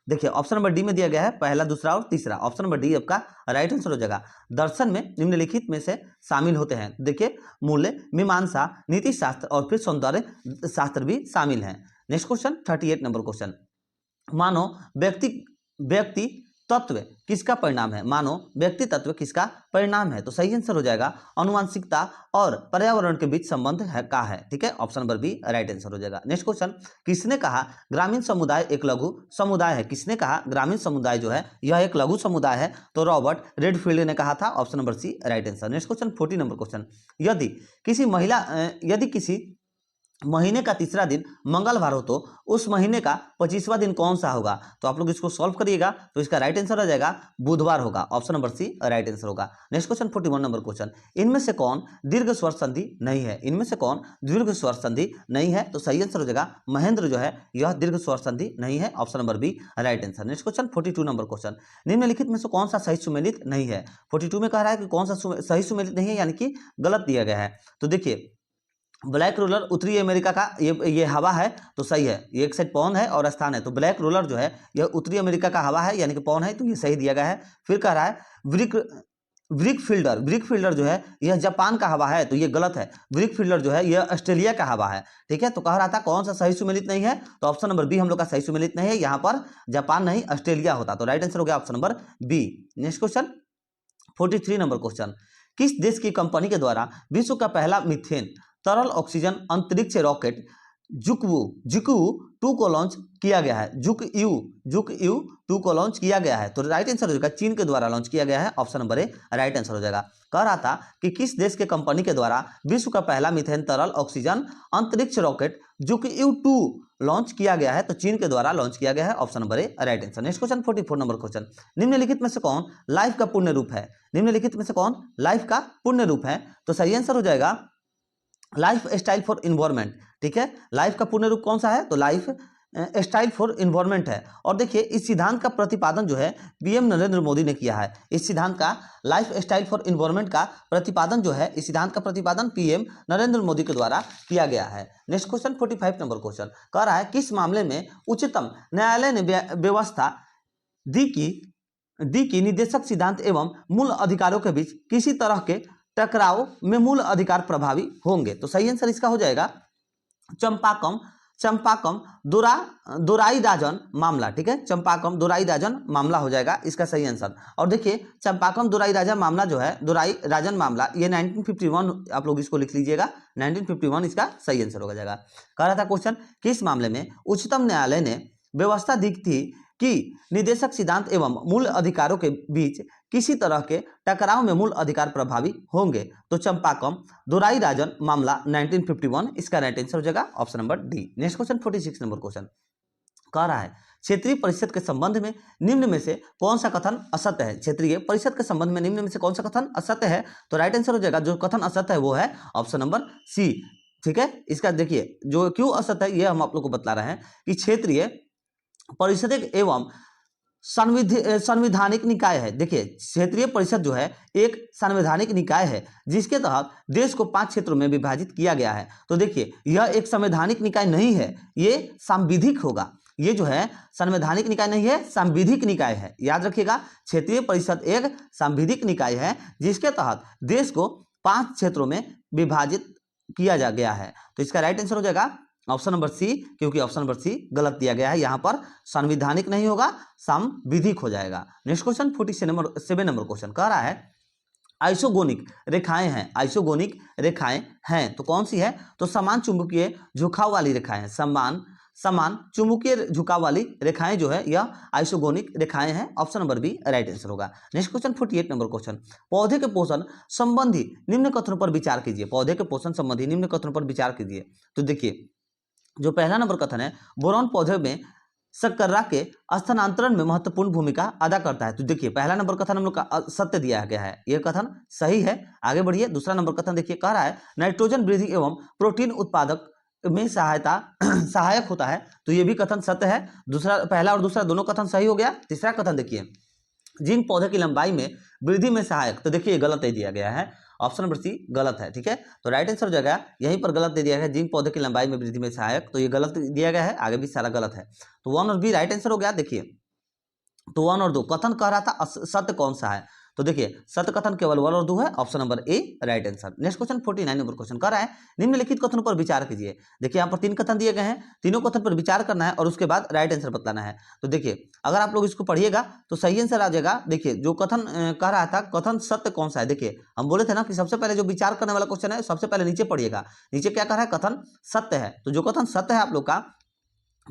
देखिए ऑप्शन नंबर डी में दिया गया है, पहला, दूसरा और तीसरा। ऑप्शन नंबर डी आपका राइट आंसर हो जाएगा। दर्शन में निम्नलिखित में से शामिल होते हैं। देखिए, मूल्य मीमांसा, नीति शास्त्र और फिर सौंदर्य शास्त्र भी शामिल हैं। नेक्स्ट क्वेश्चन 38 नंबर क्वेश्चन, मानो व्यक्ति तत्व किसका परिणाम है। मानो व्यक्ति तत्व किसका परिणाम है। तो सही आंसर हो जाएगा आनुवांशिकता और पर्यावरण के बीच संबंध है का है। ठीक है, option number B right answer हो जाएगा। नेक्स्ट क्वेश्चन, किसने कहा ग्रामीण समुदाय एक लघु समुदाय है। किसने कहा ग्रामीण समुदाय जो है यह एक लघु समुदाय है। तो रॉबर्ट रेडफील्ड ने कहा था। Option number C right answer. Next question 40 number question, यदि किसी महीने का तीसरा दिन मंगलवार हो तो उस महीने का 25वां दिन कौन सा होगा। तो आप लोग इसको सॉल्व करिएगा तो इसका राइट आंसर हो जाएगा बुधवार होगा। Option number C right answer होगा। नेक्स्ट क्वेश्चन 41 नंबर क्वेश्चन, इनमें से कौन दीर्घ स्वर संधि नहीं है। इनमें से कौन दीर्घ स्वर संधि नहीं है। तो सही आंसर हो जाएगा महेंद्र जो है यह दीर्घ स्वर संधि नहीं है। Option number B right answer. Next question 42 number question, निम्नलिखित में से कौन सा सही सुमेलित नहीं है। 42 में कह रहा है कि कौन सा सही सुमेलित नहीं है, यानी कि गलत दिया गया है। तो देखिए, ब्लैक रोलर उत्तरी अमेरिका का ये हवा है, तो सही है। ये एक साइड पवन है और स्थान है, तो ब्लैक रोलर जो है यह उत्तरी अमेरिका का हवा है, यानी कि पवन है, तो ये सही दिया गया है। फिर कह रहा है ब्रिक फील्डर जो है यह जापान का हवा है, तो ये गलत है। ब्रिक फील्डर जो है यह ऑस्ट्रेलिया का हवा है। ठीक है, तो कह रहा था कौन सा सही सुमेलित नहीं है, तो ऑप्शन नंबर बी हम लोग का सही सुमेलित नहीं है। यहाँ पर जापान नहीं ऑस्ट्रेलिया होता, तो राइट आंसर हो गया option number B. Next question 43 number question, किस देश की कंपनी के द्वारा विश्व का पहला मीथेन तरल ऑक्सीजन अंतरिक्ष रॉकेट जुकू 2 को लॉन्च किया गया है। जुकयू 2 को लॉन्च किया गया है। तो राइट आंसर हो जाएगा चीन के द्वारा लॉन्च किया गया है। Option number A right answer हो जाएगा। कह रहा था कि किस देश के कंपनी के द्वारा विश्व का पहला मीथेन तरल ऑक्सीजन अंतरिक्ष रॉकेट जुकयू 2 लॉन्च किया गया है। तो चीन के द्वारा लॉन्च किया गया है। Option number A right answer. Next question 44 number question, निम्नलिखित में से कौन लाइफ का पूर्ण रूप है। निम्नलिखित में से कौन लाइफ का पूर्ण रूप है। तो सही आंसर हो जाएगा लाइफ स्टाइल फॉर इन्वायरमेंट। ठीक है, लाइफ का पूर्ण रूप कौन सा है, तो लाइफ स्टाइल फॉर इन्वायरमेंट है। और देखिए, इस सिद्धांत का प्रतिपादन जो है पीएम नरेंद्र मोदी ने किया है। इस सिद्धांत का लाइफ स्टाइल फॉर इन्वायरमेंट का प्रतिपादन जो है, इस सिद्धांत का प्रतिपादन पीएम नरेंद्र मोदी के द्वारा किया गया है। नेक्स्ट क्वेश्चन 45 नंबर क्वेश्चन कह रहा है, किस मामले में उच्चतम न्यायालय ने व्यवस्था दी कि निदेशक सिद्धांत एवं मूल अधिकारों के बीच किसी तरह के टकराव में मूल अधिकार प्रभावी होंगे। तो सही आंसर इसका हो जाएगा चंपाकम दोराई राजन मामला। ठीक है, चंपाकम दोराई राजन मामला हो जाएगा इसका सही आंसर। और देखिए, चंपाकम दोराई राजन मामला जो है, दोराई राजन मामला, ये 1951, आप लोग इसको लिख लीजिएगा, 1951 इसका सही आंसर हो जाएगा। कह रहा था क्वेश्चन, किस मामले में उच्चतम न्यायालय ने व्यवस्था दी थी कि निदेशक सिद्धांत एवं मूल अधिकारों के बीच किसी तरह के टकराव में मूल अधिकार प्रभावी होंगे। तो चंपाकम दोराई राजन मामला 1951 इसका राइट आंसर हो जाएगा option number D. Next question 46 number question कह रहा है, क्षेत्रीय परिषद के संबंध में निम्न में से कौन सा कथन असत्य है। क्षेत्रीय परिषद के संबंध में निम्न में से कौन सा कथन असत्य है। तो राइट आंसर हो जाएगा जो कथन असत्य है वो है ऑप्शन नंबर सी। ठीक है, इसका देखिए जो क्यों असत्य है ये हम आप लोग को बतला रहे हैं कि क्षेत्रीय परिषद एवं संवैधानिक निकाय है। देखिए, क्षेत्रीय परिषद जो है एक संवैधानिक निकाय है जिसके तहत देश को 5 क्षेत्रों में विभाजित किया गया है। तो देखिए, यह एक संवैधानिक निकाय नहीं है, ये सांविधिक होगा। ये जो है संवैधानिक निकाय नहीं है, सांविधिक निकाय है। याद रखिएगा, क्षेत्रीय परिषद एक सांविधिक निकाय है जिसके तहत देश को 5 क्षेत्रों में विभाजित किया जा गया है। तो इसका राइट आंसर हो जाएगा ऑप्शन नंबर सी, क्योंकि ऑप्शन नंबर सी गलत दिया गया है, यहां पर संवैधानिक नहीं होगा, सांविधिक हो जाएगा। नेक्स्ट क्वेश्चन 47 नंबर क्वेश्चन कह रहा है आइसोगोनिक रेखाएं हैं, आइसोगोनिक रेखाएं हैं तो कौन सी है? तो समान चुंबकीय झुकाव वाली रेखाएं हैं, समान चुंबकीय झुकाव वाली रेखाएं जो है यह आइसोगोनिक रेखाएं हैं। Option number B right answer होगा। नेक्स्ट क्वेश्चन 48 नंबर क्वेश्चन, पौधे के पोषण संबंधी निम्न कथनों पर विचार कीजिए। पौधे के पोषण संबंधी निम्न कथनों पर विचार कीजिए। तो देखिए जो पहला नंबर कथन है, बोरॉन पौधे में शर्करा के स्थानांतरण में महत्वपूर्ण भूमिका अदा करता है। तो देखिए पहला नंबर कथन हम लोग का सत्य दिया गया है, यह कथन सही है। आगे बढ़िए, दूसरा नंबर कथन देखिए कह रहा है नाइट्रोजन वृद्धि एवं प्रोटीन उत्पादक में सहायक होता है। तो यह भी कथन सत्य है। दूसरा, पहला और दूसरा दोनों कथन सही हो गया। तीसरा कथन देखिए जिंक पौधे की लंबाई में वृद्धि में सहायक, तो देखिए गलत दे दिया गया है, ऑप्शन नंबर सी गलत है। ठीक है, तो राइट आंसर हो जाएगा, यहीं पर गलत दे दिया गया है, जिंक पौधे की लंबाई में वृद्धि में सहायक, तो ये गलत दिया गया है, आगे भी सारा गलत है। तो 1 और बी राइट आंसर हो गया। देखिए तो 1 और 2 कथन कह रहा था सत्य कौन सा है? तो देखिए सत्य कथन केवल 1 और 2 है, option number A right answer. Next question 49 number question कह रहा है निम्नलिखित कथनों पर विचार कीजिए। देखिए यहाँ पर 3 कथन दिए गए हैं, तीनों कथन पर विचार करना है और उसके बाद राइट आंसर बतलाना है। तो देखिए अगर आप लोग इसको पढ़िएगा तो सही आंसर आ जाएगा। देखिए जो कथन कह रहा था, कथन सत्य कौन सा है? देखिए हम बोले थे ना कि सबसे पहले जो विचार करने वाला क्वेश्चन है सबसे पहले नीचे पढ़िएगा, नीचे क्या कह रहा है? कथन सत्य है। तो जो कथन सत्य है आप लोग का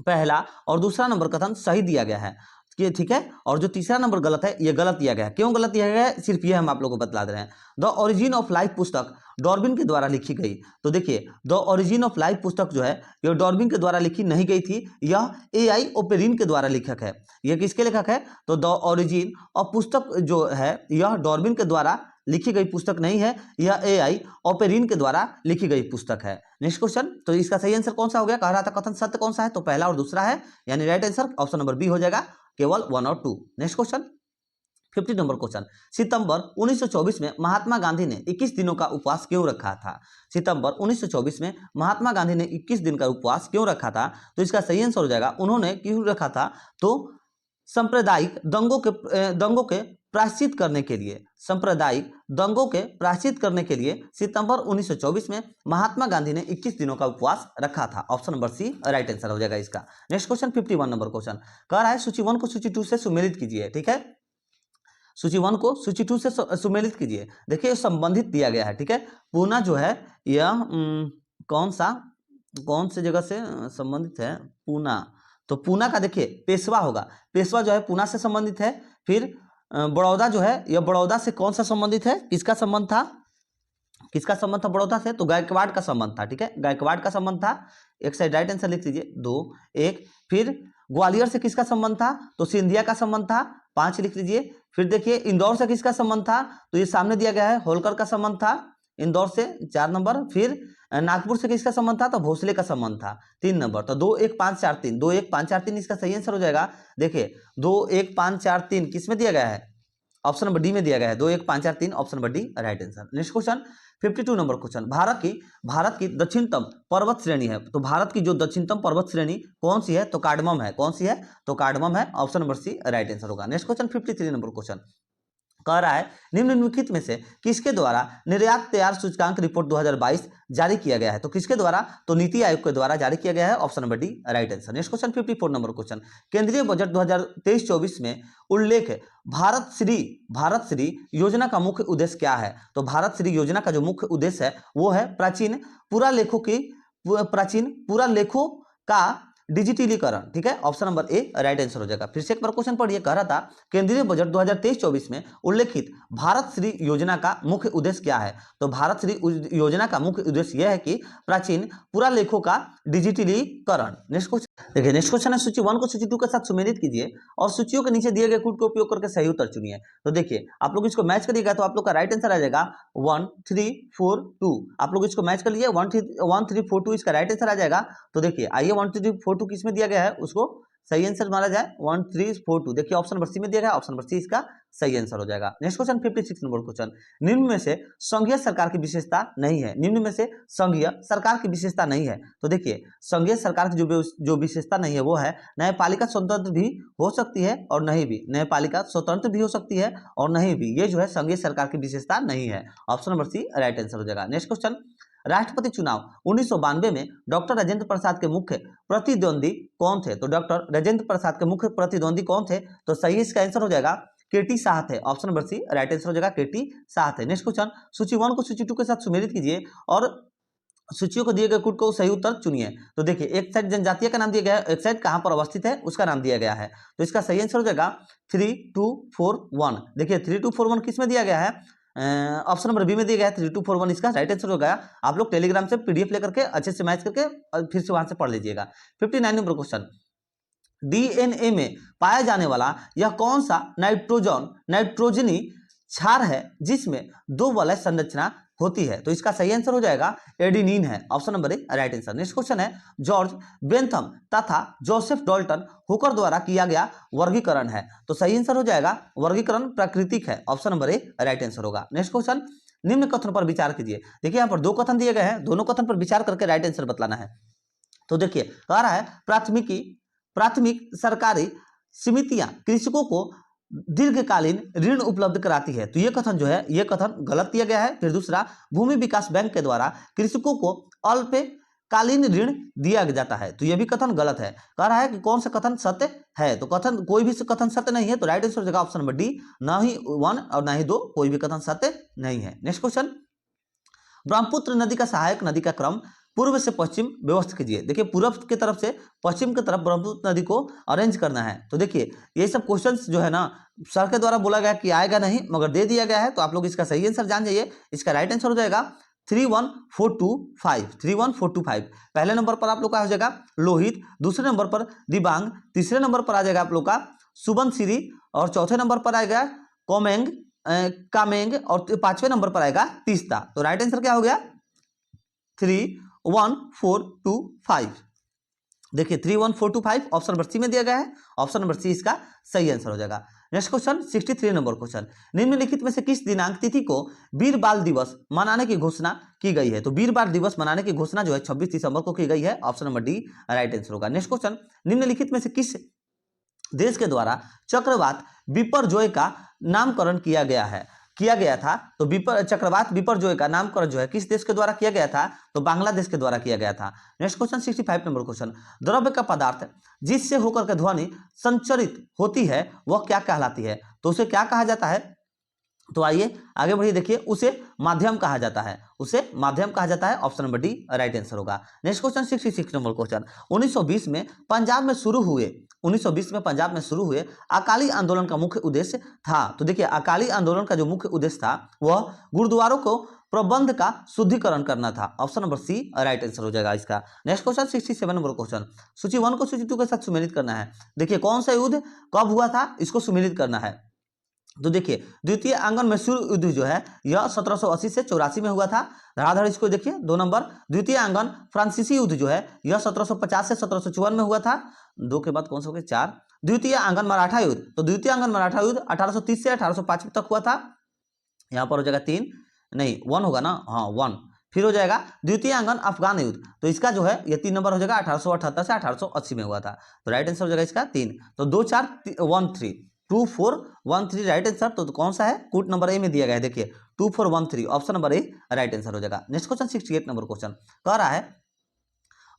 पहला और दूसरा नंबर कथन सही दिया गया है, ठीक है। और जो तीसरा नंबर गलत है, ये गलत दिया गया है। क्यों गलत दिया गया है सिर्फ ये हम आप लोगों को बतला दे रहे हैं। द ओरिजिन ऑफ लाइफ पुस्तक डार्विन के द्वारा लिखी गई। तो देखिए द ओरिजिन ऑफ लाइफ पुस्तक जो है ये डार्विन के द्वारा लिखी नहीं गई थी, यह AI ओपेरिन के द्वारा लेखक है। यह किसके लेखक है? तो द ओरिजिन ऑफ पुस्तक जो है यह डार्विन के द्वारा लिखी गई पुस्तक नहीं है, यह AI ओपेरिन के द्वारा लिखी गई पुस्तक है। नेक्स्ट क्वेश्चन, तो इसका सही आंसर कौन सा हो गया? कह रहा था कथन सत्य कौन सा है? तो पहला और दूसरा है, यानी right answer option number B हो जाएगा, केवल 1 और 2। नेक्स्ट क्वेश्चन 50 नंबर क्वेश्चन, सितंबर 1924 में महात्मा गांधी ने 21 दिनों का उपवास क्यों रखा था? सितंबर 1924 में महात्मा गांधी ने 21 दिन का उपवास क्यों रखा था? तो इसका सही आंसर हो जाएगा, उन्होंने क्यों रखा था? तो सांप्रदायिक दंगों के प्रायश्चित करने के लिए, सांप्रदायिक दंगों के प्रायश्चित करने के लिए सितंबर 1924 में महात्मा गांधी ने 21 दिनों का उपवास रखा था। Option number C right answer हो जाएगा इसका। नेक्स्ट क्वेश्चन 51 नंबर क्वेश्चन कह रहा है सूची 1 को सूची 2 से सुमेलित कीजिए। ठीक है, सूची 1 को सूची 2 से सुमेलित कीजिए। देखिए संबंधित दिया गया है। ठीक है, पूना जो है यह कौन से जगह से संबंधित है? पूना, तो पूना का देखिए पेशवा होगा, पेशवा जो है पूना से संबंधित है। फिर बड़ौदा जो है यह बड़ौदा से कौन सा संबंधित है? किसका संबंध था? किसका संबंध था बड़ौदा से? तो गायकवाड़ का संबंध था। ठीक है, गायकवाड़ का संबंध था। एक साइड राइट आंसर लिख लीजिए 2 1। फिर ग्वालियर से किसका संबंध था? तो सिंधिया का संबंध था, 5 लिख लीजिए। फिर देखिए इंदौर से किसका संबंध था? तो ये सामने दिया गया है, होलकर का संबंध था इंदौर से, 4 नंबर। फिर नागपुर से किसका संबंध था? तो भोसले का संबंध था, 3 नंबर। तो 2 1 5 4 3, 2 1 5 4 3 इसका सही आंसर हो जाएगा। देखिए 2 1 5 4 3 किस में दिया गया है? ऑप्शन नंबर डी में दिया गया है, 2 1 5 4 3, option number D right answer. Next question 52 number question, Bharat की दक्षिणतम पर्वत श्रेणी है। तो भारत की जो दक्षिणतम पर्वत श्रेणी कौन सी है? तो कार्डमम है। कौन सी है? तो कार्डमम है, option number C right answer होगा। नेक्स्ट क्वेश्चन 53 नंबर क्वेश्चन कह रहा है निम्नलिखित में से किसके द्वारा निर्यात तैयार सूचकांक रिपोर्ट 2022 जारी किया गया है? तो किसके द्वारा? तो नीति आयोग के द्वारा जारी किया गया है, option number D right answer. Next question 54 number question, केंद्रीय बजट 2023-24 में उल्लेख भारत श्री योजना का मुख्य उद्देश्य क्या है? तो भारत श्री योजना का जो मुख्य उद्देश्य है वो है प्राचीन पुरालेखों का डिजिटलीकरण। ठीक है, option number A right answer हो जाएगा। फिर से एक बार क्वेश्चन पढ़िए, कह रहा था केंद्रीय बजट 2023-24 में उल्लेखित भारत श्री योजना का मुख्य उद्देश्य क्या है? तो भारत श्री योजना का मुख्य उद्देश्य यह है कि प्राचीन पुरालेखों का डिजिटलीकरण। नेक्स्ट क्वेश्चन देखिए, नेक्स्ट क्वेश्चन है सूची 1 को सूची 2 के साथ सुमेलित कीजिए और सूचियों के नीचे दिए गए कोड का उपयोग करके सही उत्तर चुनिए। तो देखिए आप लोग इसको मैच करिएगा तो आप लोग का राइट आंसर आ जाएगा 1 3 4 2। आप लोग इसको मैच कर लीजिए, 1 3 4 2 इसका राइट आंसर आ जाएगा। तो देखिए आइए 1 3 4 2 किस में दिया गया है उसको सही आंसर माना जाए 1342। देखिए ऑप्शन नंबर सी में दिया गया, ऑप्शन नंबर सी इसका सही आंसर हो जाएगा। नेक्स्ट क्वेश्चन 56 नंबर क्वेश्चन, निम्न में से संघीय सरकार की विशेषता नहीं है, निम्न में से संघीय सरकार की विशेषता नहीं है। तो देखिए संघीय सरकार की जो विशेषता नहीं है वो है न्यायपालिका स्वतंत्र भी हो सकती है और नहीं भी, न्यायपालिका स्वतंत्र भी हो सकती है और नहीं भी, ये जो है संघीय सरकार की विशेषता नहीं है। Option number C right answer हो जाएगा। नेक्स्ट क्वेश्चन, राष्ट्रपति चुनाव 1992 में डॉक्टर राजेंद्र प्रसाद के मुख्य प्रतिद्वंदी कौन थे? तो डॉक्टर राजेंद्र प्रसाद के मुख्य प्रतिद्वंदी कौन थे? तो सही इसका आंसर हो जाएगा केटी साह थे। Option number C right answer हो जाएगा केटी साह थे। नेक्स्ट क्वेश्चन, सूची 1 को सूची 2 के साथ सुमेलित कीजिए और सूचियों को दिए गए कूट को सही उत्तर चुनिए। तो देखिए एक साइड जनजातीय का नाम दिया गया है, एक साइड कहां पर अवस्थित है उसका नाम दिया गया है। तो इसका सही आंसर हो जाएगा 3241। देखिए 3241 किस में दिया गया है? ऑप्शन नंबर बी में दिया गया है 3241 इसका राइट आंसर हो गया। आप लोग टेलीग्राम से पीडीएफ लेकर के अच्छे से मैच करके और फिर से वहां से पढ़ लीजिएगा। 59 नंबर क्वेश्चन, डीएनए में पाया जाने वाला यह कौन सा नाइट्रोजनी क्षार है जिसमें 2 वलय संरचना होती है? तो इसका सही आंसर हो जाएगा एडेनिन है। Option number A right answer. Next question है, जॉर्ज बेंथम तथा जोसेफ डाल्टन हुकर द्वारा किया गया वर्गीकरण है। तो सही आंसर हो जाएगा वर्गीकरण प्राकृतिक है। Option number A right answer होगा। नेक्स्ट क्वेश्चन, निम्न कथन पर विचार कीजिए। देखिए यहाँ पर 2 कथन दिए गए हैं, दोनों कथन पर विचार करके राइट आंसर बतलाना है। तो देखिए कह रहा है प्राथमिक सरकारी समितियां कृषकों को दीर्घकालीन ऋण उपलब्ध कराती है। तो ये कथन जो है ये कथन गलत दिया गया है। फिर दूसरा, भूमि विकास बैंक के द्वारा कृषकों को अल्पकालीन ऋण दिया जाता है। तो ये भी कथन गलत है। कह रहा है कि कौन सा कथन सत्य है? तो कथन कोई भी कथन सत्य नहीं है। तो राइट आंसर हो जाएगा ऑप्शन नंबर डी, ना ही 1 और ना ही 2, कोई भी कथन सत्य नहीं है। नेक्स्ट क्वेश्चन, ब्रह्मपुत्र नदी का सहायक नदी का क्रम पूर्व से पश्चिम व्यवस्थित कीजिए। देखिए पूर्व की तरफ से पश्चिम की तरफ ब्रह्मपुत्र नदी को अरेंज करना है। तो देखिए ये सब क्वेश्चंस जो है ना सर के द्वारा बोला गया कि आएगा नहीं मगर दे दिया गया है। तो आप लोग इसका सही आंसर जान जाइए। इसका राइट आंसर हो जाएगा 31425। पहले नंबर पर आप लोग का हो जाएगा लोहित, दूसरे नंबर पर दिबांग, तीसरे नंबर पर आ जाएगा आप लोग का सुबनसिरी और चौथे नंबर पर आएगा कामेंग और 5वें नंबर पर आएगा तीस्ता। तो राइट आंसर क्या हो गया 31425। देखिए 31425 ऑप्शन नंबर सी में दिया गया है। ऑप्शन नंबर सी इसका सही आंसर हो जाएगा। नेक्स्ट क्वेश्चन 63 नंबर क्वेश्चन, निम्नलिखित में से किस दिनांक तिथि को वीर बाल दिवस मनाने की घोषणा की गई है? तो वीर बाल दिवस मनाने की घोषणा जो है 26 दिसंबर को की गई है। Option number D right answer होगा। नेक्स्ट क्वेश्चन, निम्नलिखित में से किस देश के द्वारा चक्रवात बिपरजॉय का नामकरण किया था? तो चक्रवात बिपरजॉय का नामकरण जो है किस देश के द्वारा किया गया था? तो बांग्लादेश के द्वारा किया गया था। नेक्स्ट क्वेश्चन 65 नंबर क्वेश्चन, द्रव्य का पदार्थ जिससे होकर के ध्वनि संचरित होती है वह क्या कहलाती है? तो उसे क्या कहा जाता है? तो आइए आगे बढ़िए। देखिए उसे माध्यम कहा जाता है, उसे माध्यम कहा जाता है। Option number D right answer होगा। नेक्स्ट क्वेश्चन 66 नंबर क्वेश्चन, 1920 में पंजाब में शुरू हुए अकाली आंदोलन का मुख्य उद्देश्य था? तो देखिए अकाली आंदोलन का जो मुख्य उद्देश्य था वह गुरुद्वारों को प्रबंध का शुद्धिकरण करना था। Option number C right answer हो जाएगा इसका। नेक्स्ट क्वेश्चन 67 नंबर क्वेश्चन, सूची 1 को सूची 2 के साथ सुमेलित करना है। देखिए कौन सा युद्ध कब हुआ था इसको सुमेलित करना है। तो देखिए द्वितीय आंगन मैसूर युद्ध जो है यह 1780 से 84 में हुआ था। धड़ाधड़ इसको देखिए 2 नंबर, द्वितीय आंगन फ्रांसीसी युद्ध जो है यह 1750 से 1754 में हुआ था। 2 के बाद कौन सा हो गया 4, द्वितीय आंगन मराठा युद्ध। तो द्वितीय आंगन मराठा युद्ध 1830 से 1805 तक हुआ था। यहाँ पर हो जाएगा 3 नहीं 1 होगा ना, हाँ 1। फिर हो जाएगा द्वितीय आंगन अफगान युद्ध। तो इसका जो है ये 3 नंबर हो जाएगा 1878 से 1880 में हुआ था। तो राइट आंसर हो जाएगा इसका 3। तो 2 4 1 3 2 4 1 3 राइट आंसर। तो कौन सा है? कूट नंबर ए में दिया गया है। देखिए 2 4 1 3 option number A right answer हो जाएगा। नेक्स्ट क्वेश्चन 68 नंबर क्वेश्चन कह रहा है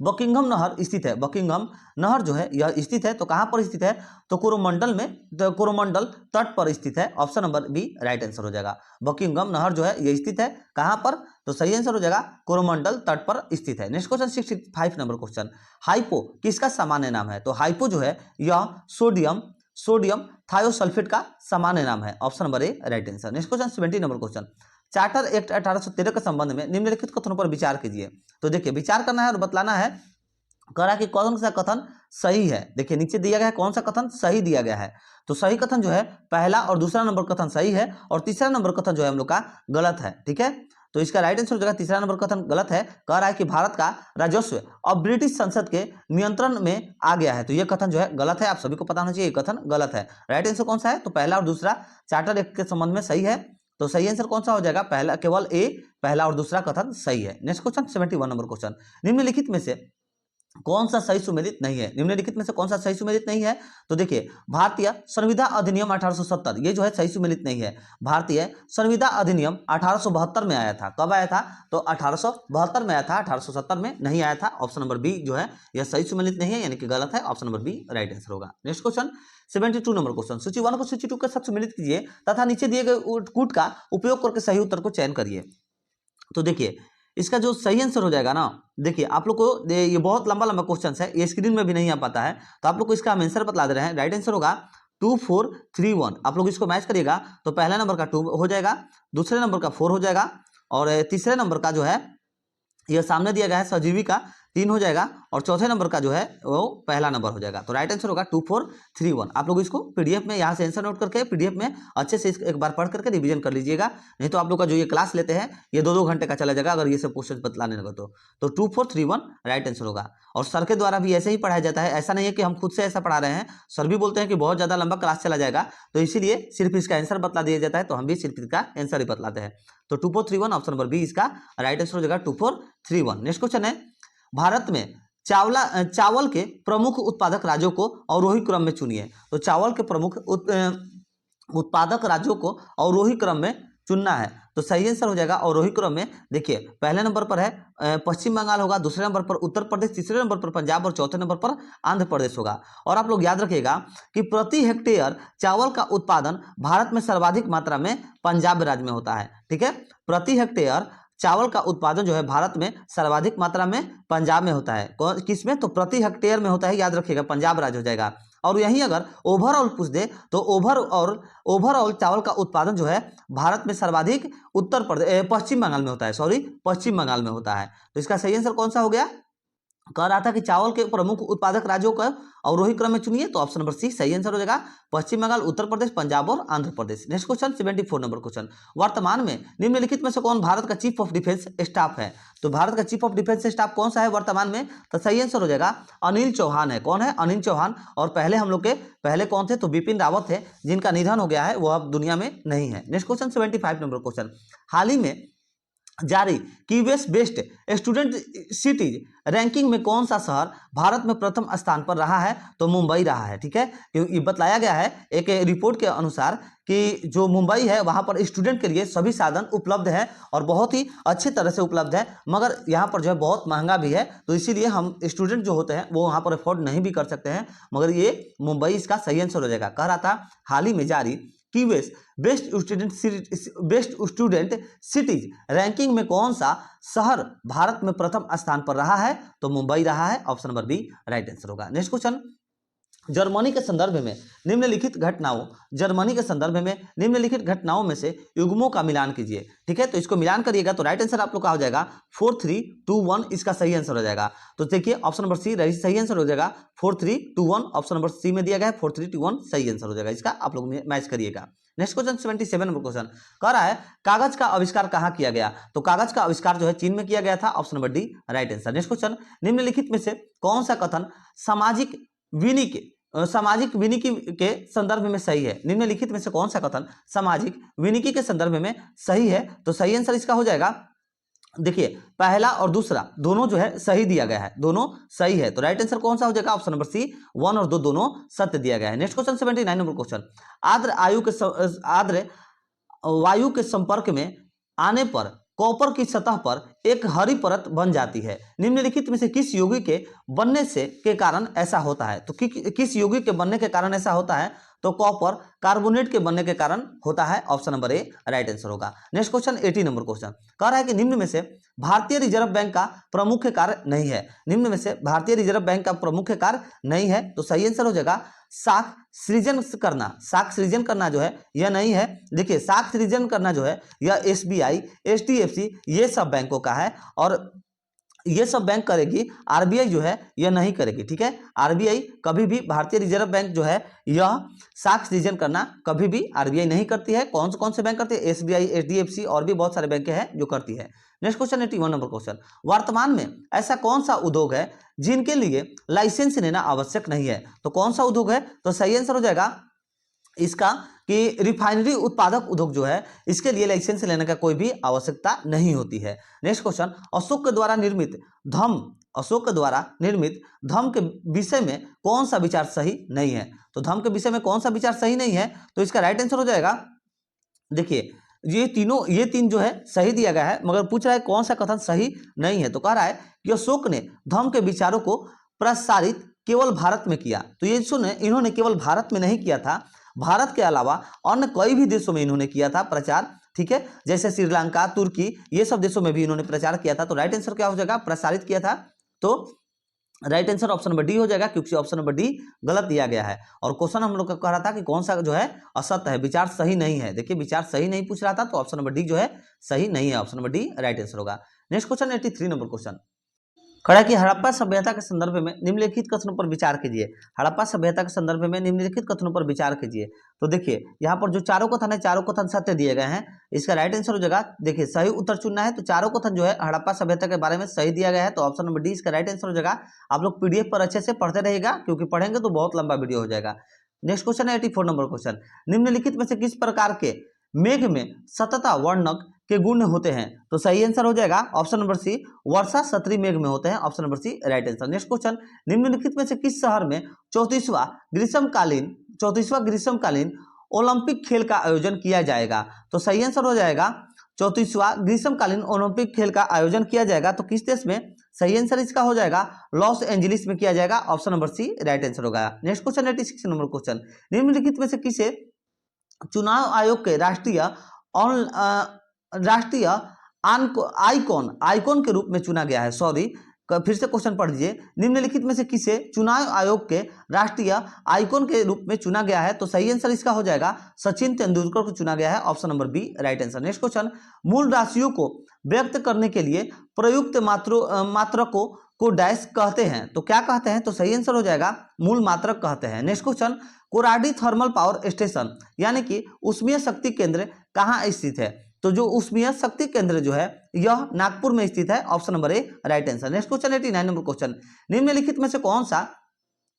बकिंघम नहर स्थित है। बकिंघम नहर जो है यह स्थित है तो कहां पर स्थित है? तो कोरोमंडल में, तो कोरोमंडल तट पर स्थित है। Option number B right answer हो जाएगा। बकिंघम नहर जो है यह स्थित है कहां पर? तो सही आंसर हो जाएगा कोरोमंडल तट पर स्थित है। Next question 65 number question, hypo किसका सामान्य नाम है? तो हाइपो जो है यह सोडियम थायोसल्फेट का सामान्य नाम है। Option number A right answer. Next question 70 number question, charter act 1813 के संबंध में निम्नलिखित कथनों पर विचार कीजिए। तो देखिए विचार करना है और बतलाना है। कह रहा कि कौन सा कथन सही है। देखिए नीचे दिया गया है कौन सा कथन सही दिया गया है। तो सही कथन जो है पहला और दूसरा नंबर कथन सही है और तीसरा नंबर कथन जो है हम लोग का गलत है। ठीक है, तो इसका राइट आंसर हो जाएगा तीसरा नंबर कथन गलत है। कह रहा है कि भारत का राजस्व अब ब्रिटिश संसद के नियंत्रण में आ गया है, तो यह कथन जो है गलत है। आप सभी को पता होना चाहिए, ये कथन गलत है। राइट आंसर कौन सा है? तो पहला और दूसरा चार्टर एक्ट के संबंध में सही है, तो सही आंसर कौन सा हो जाएगा? पहला, केवल ए, पहला और दूसरा कथन सही है। नेक्स्ट क्वेश्चन 71 नंबर क्वेश्चन, निम्नलिखित में से कौन सा सही सुमेलित नहीं है? निम्नलिखित में से कौन सा सही सुमेलित नहीं है? तो देखिए, भारतीय संविदा अधिनियम 1870 ये जो है सही सुमेलित नहीं है। भारतीय संविदा अधिनियम 1872 में आया था। कब आया था? तो 1872 में आया था, 1870 में नहीं आया था। ऑप्शन नंबर बी जो है यह सही सुमेलित नहीं है, यानी कि गलत है। Option number B right answer होगा। नेक्स्ट क्वेश्चन 72 नंबर क्वेश्चन, सूची 1 को सूची 2 के साथ सुमेलित कीजिए तथा नीचे दिए गए कूट का उपयोग करके सही उत्तर को चयन करिए। तो देखिए, इसका जो सही आंसर हो जाएगा ना, देखिए आप लोग को ये बहुत लंबा लंबा क्वेश्चन है, ये स्क्रीन में भी नहीं आ पाता है, तो आप लोग को इसका हम आंसर बता दे रहे हैं। राइट आंसर होगा 2 4 3 1। आप लोग इसको मैच करिएगा तो पहला नंबर का 2 हो जाएगा, दूसरे नंबर का 4 हो जाएगा, और तीसरे नंबर का जो है यह सामने दिया गया है सजीवी का 3 हो जाएगा, और चौथे नंबर का जो है वो पहला नंबर हो जाएगा। तो राइट आंसर होगा 2 4 3 1। आप लोग इसको पीडीएफ में यहाँ से आंसर नोट करके पीडीएफ में अच्छे से एक बार पढ़ करके रिवीजन कर लीजिएगा, नहीं तो आप लोग का जो ये क्लास लेते हैं ये 2-2 घंटे का चला जाएगा अगर ये सब क्वेश्चन बतलाने लगे तो 2 4 3 1 राइट आंसर होगा। और सर के द्वारा भी ऐसे ही पढ़ाया जाता है, ऐसा नहीं है कि हम खुद से ऐसा पढ़ा रहे हैं। सर भी बोलते हैं कि बहुत ज़्यादा लंबा क्लास चला जाएगा, तो इसीलिए सिर्फ इसका आंसर बतला दिया जाता है, तो हम भी सिर्फ इसका आंसर ही बतलाते हैं। तो 2 4 3 1 ऑप्शन नंबर बी इसका राइट आंसर हो जाएगा 2 4 3 1। नेक्स्ट क्वेश्चन है, भारत में चावल के प्रमुख उत्पादक राज्यों को अवरोही क्रम में चुनिए। तो चावल के प्रमुख उत्पादक राज्यों को अवरोही क्रम में चुनना है, तो सही आंसर हो जाएगा अवरोही क्रम में। देखिए, पहले नंबर पर है पश्चिम बंगाल होगा, दूसरे नंबर पर उत्तर प्रदेश, तीसरे नंबर पर पंजाब और चौथे नंबर पर आंध्र प्रदेश होगा। और आप लोग याद रखिएगा कि प्रति हेक्टेयर चावल का उत्पादन भारत में सर्वाधिक मात्रा में पंजाब राज्य में होता है। ठीक है, प्रति हेक्टेयर चावल का उत्पादन जो है भारत में सर्वाधिक मात्रा में पंजाब में होता है। किसमें? तो प्रति हेक्टेयर में होता है, याद रखिएगा पंजाब राज्य हो जाएगा। और यहीं अगर ओवरऑल पूछ दे तो ओवरऑल चावल का उत्पादन जो है भारत में सर्वाधिक पश्चिम बंगाल में होता है, पश्चिम बंगाल में होता है। तो इसका सही आंसर कौन सा हो गया? कह रहा था कि चावल के प्रमुख उत्पादक राज्यों का अवरोही क्रम में चुनिए, तो ऑप्शन नंबर सी सही आंसर हो जाएगा, पश्चिम बंगाल, उत्तर प्रदेश, पंजाब और Andhra Pradesh. Next question 74 number question, वर्तमान में निम्नलिखित में से कौन भारत का चीफ ऑफ डिफेंस स्टाफ है? तो भारत का चीफ ऑफ डिफेंस स्टाफ कौन सा है वर्तमान में? तो सही आंसर हो जाएगा अनिल चौहान है। कौन है? अनिल चौहान। और पहले हम लोग के पहले कौन थे? तो बिपिन रावत थे, जिनका निधन हो गया है, वो अब दुनिया में नहीं है। नेक्स्ट क्वेश्चन 75 नंबर क्वेश्चन, हाल ही में जारी कीवेस बेस्ट स्टूडेंट सिटीज रैंकिंग में कौन सा शहर भारत में प्रथम स्थान पर रहा है? तो मुंबई रहा है। ठीक है, ये बतलाया गया है एक रिपोर्ट के अनुसार कि जो मुंबई है वहां पर स्टूडेंट के लिए सभी साधन उपलब्ध है और बहुत ही अच्छे तरह से उपलब्ध है, मगर यहाँ पर जो है बहुत महंगा भी है, तो इसीलिए हम स्टूडेंट जो होते हैं वो वहाँ पर अफोर्ड नहीं भी कर सकते हैं, मगर ये मुंबई इसका सही आंसर हो जाएगा। कह रहा था हाल ही में जारी कीवेस बेस्ट स्टूडेंट सिटीज रैंकिंग में कौन सा शहर भारत में प्रथम स्थान पर रहा है? तो मुंबई रहा है। Option number B right answer होगा। नेक्स्ट क्वेश्चन, जर्मनी के संदर्भ में निम्नलिखित घटनाओं में से युग्मों का मिलान कीजिए। ठीक है, तो इसको मिलान करिएगा तो राइट आंसर आप लोग का हो जाएगा 4 3 2 1 इसका सही आंसर हो जाएगा। तो देखिए ऑप्शन नंबर सी सही आंसर हो जाएगा 4 3 2 1। ऑप्शन नंबर सी में दिया गया है 4 3 2 1 सही आंसर हो जाएगा, इसका आप लोग मैच करिएगा। नेक्स्ट क्वेश्चन 77 नंबर क्वेश्चन कह रहा है कागज का आविष्कार कहाँ किया गया? तो कागज का आविष्कार जो है चीन में किया गया था। Option number D right answer. Next question, निम्नलिखित में से कौन सा कथन सामाजिक विनिकी के संदर्भ में सही है? निम्नलिखित में से कौन सा कथन सामाजिक विनिकी के संदर्भ में सही है? तो सही आंसर इसका हो जाएगा, देखिए पहला और दूसरा दोनों जो है सही दिया गया है, दोनों सही है, तो राइट आंसर कौन सा हो जाएगा? ऑप्शन नंबर सी 1 और 2 दोनों सत्य दिया गया है। नेक्स्ट क्वेश्चन 79 नंबर क्वेश्चन, आर्द्र वायु के संपर्क में आने पर कॉपर की सतह पर एक हरी परत बन जाती है। निम्नलिखित में से किस यौगिक के बनने से के कारण ऐसा होता है? तो किस यौगिक के बनने के कारण ऐसा होता है? तो कॉपर कार्बोनेट के बनने के कारण होता है। Option number A right answer होगा। नेक्स्ट क्वेश्चन 80 नंबर क्वेश्चन कह रहा है कि निम्न में से भारतीय रिजर्व बैंक का प्रमुख कार्य नहीं है। निम्न में से भारतीय रिजर्व बैंक का प्रमुख कार्य नहीं है, तो सही आंसर हो जाएगा साख सृजन करना जो है यह नहीं है। देखिए साख सृजन करना जो है यह SBI, HDFC ये सब बैंकों का है, और ये सब बैंक करेगी, आरबीआई जो है यह नहीं करेगी। ठीक है, आरबीआई कभी भी, भारतीय रिजर्व बैंक जो है यह साख सृजन करना कभी भी आरबीआई नहीं करती है। कौन से बैंक करती है? एसबीआई, एचडीएफसी और भी बहुत सारे बैंक हैं जो करती है। नेक्स्ट क्वेश्चन 81 नंबर क्वेश्चन, वर्तमान में ऐसा कौन सा उद्योग है जिनके लिए लाइसेंस लेना आवश्यक नहीं है? तो कौन सा उद्योग है? तो सही आंसर हो जाएगा इसका कि रिफाइनरी उत्पादक उद्योग जो है इसके लिए लाइसेंस लेने का कोई भी आवश्यकता नहीं होती है। नेक्स्ट क्वेश्चन, अशोक के द्वारा निर्मित धम्म के विषय में कौन सा विचार सही नहीं है? तो धम्म के विषय में कौन सा विचार सही नहीं है? तो इसका राइट आंसर हो जाएगा, देखिए ये तीन जो है सही दिया गया है, मगर पूछ रहा है कौन सा कथन सही नहीं है। तो कह रहा है कि अशोक ने धम्म के विचारों को प्रसारित केवल भारत में किया। तो ये सुने, इन्होंने केवल भारत में नहीं किया था, भारत के अलावा अन्य कई भी देशों में इन्होंने किया था प्रचार। ठीक है, जैसे श्रीलंका, तुर्की, ये सब देशों में भी इन्होंने प्रचार किया था। तो राइट आंसर क्या हो जाएगा? प्रसारित किया था। तो right answer option number D हो जाएगा, क्योंकि ऑप्शन नंबर डी गलत दिया गया है। और क्वेश्चन हम लोग का कह रहा था कि कौन सा जो है असत्य है, विचार सही नहीं है। देखिए विचार सही नहीं पूछ रहा था, तो ऑप्शन नंबर डी जो है सही नहीं है, option number D right answer होगा। नेक्स्ट क्वेश्चन 83 नंबर क्वेश्चन, खड़ा कि हड़प्पा सभ्यता के संदर्भ में निम्नलिखित कथनों पर विचार कीजिए। हड़प्पा सभ्यता के संदर्भ में निम्नलिखित कथनों पर विचार कीजिए। तो देखिए यहाँ पर जो चारों कथन है, चारों कथन सत्य दिए गए हैं। इसका राइट आंसर हो जाएगा, देखिए सही उत्तर चुनना है। तो चारों कथन जो है हड़प्पा सभ्यता के बारे में सही दिया गया है, तो ऑप्शन नंबर डी इसका राइट आंसर हो जाएगा। आप लोग पीडीएफ पर अच्छे से पढ़ते रहेगा, क्योंकि पढ़ेंगे तो बहुत लंबा वीडियो हो जाएगा। नेक्स्ट क्वेश्चन है 84 नंबर क्वेश्चन, निम्नलिखित में से किस प्रकार के मेघ में सतता वर्णक के गुण होते हैं? तो सही आंसर हो जाएगा ऑप्शन नंबर सी, वर्षा सत्री मेघ में होते हैं, option number C right answer. Next question, निम्नलिखित में से किस शहर में 34वां ग्रीष्मकालीन ओलंपिक खेल का आयोजन किया जाएगा? तो सही आंसर हो जाएगा 34वां ग्रीष्मकालीन ओलंपिक खेल का आयोजन किया जाएगा। तो किस देश में? सही आंसर इसका हो जाएगा लॉस एंजलिस में किया जाएगा, option number C right answer होगा। नेक्स्ट क्वेश्चन 86 नंबर क्वेश्चन, निम्नलिखित में से किसे चुनाव आयोग के राष्ट्रीय आइकॉन के रूप में चुना गया है? सॉरी, फिर से क्वेश्चन पढ़ लीजिए, निम्नलिखित में से किसे चुनाव आयोग के राष्ट्रीय आइकॉन के रूप में चुना गया है? तो सही आंसर इसका हो जाएगा सचिन तेंदुलकर को चुना गया है, option number B right answer. Next question, मूल राशियों को व्यक्त करने के लिए प्रयुक्त मात्रक को डैश कहते हैं? तो क्या कहते हैं? तो सही आंसर हो जाएगा मूल मात्रक कहते हैं। Next question, Koradi thermal power station यानी कि ऊष्मीय शक्ति केंद्र कहाँ स्थित है? तो जो ऊष्मीय शक्ति केंद्र जो है यह नागपुर में स्थित है, option number A right answer. Next question 89 number question, निम्नलिखित में से कौन सा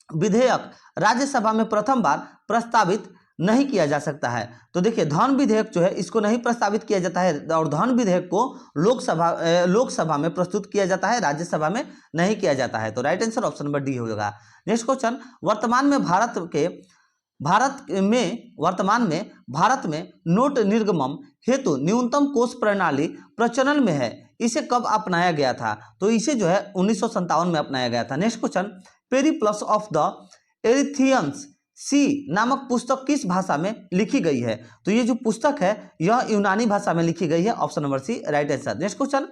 विधेयक राज्यसभा में प्रथम बार प्रस्तावित नहीं किया जा सकता है? तो देखिए धन विधेयक जो है इसको नहीं प्रस्तावित किया जाता है, और धन विधेयक को लोकसभा में प्रस्तुत किया जाता है, राज्यसभा में नहीं किया जाता है। तो right answer option number D होगा। नेक्स्ट क्वेश्चन, वर्तमान में भारत में नोट निर्गमन हेतु न्यूनतम कोष प्रणाली प्रचलन में है, इसे कब अपनाया गया था? तो इसे जो है 1957 में अपनाया गया था। Next question, Periplus of the Erythraean sea नामक पुस्तक किस भाषा में लिखी गई है? तो ये जो पुस्तक है यह यूनानी भाषा में लिखी गई है, option number C right answer. Next question,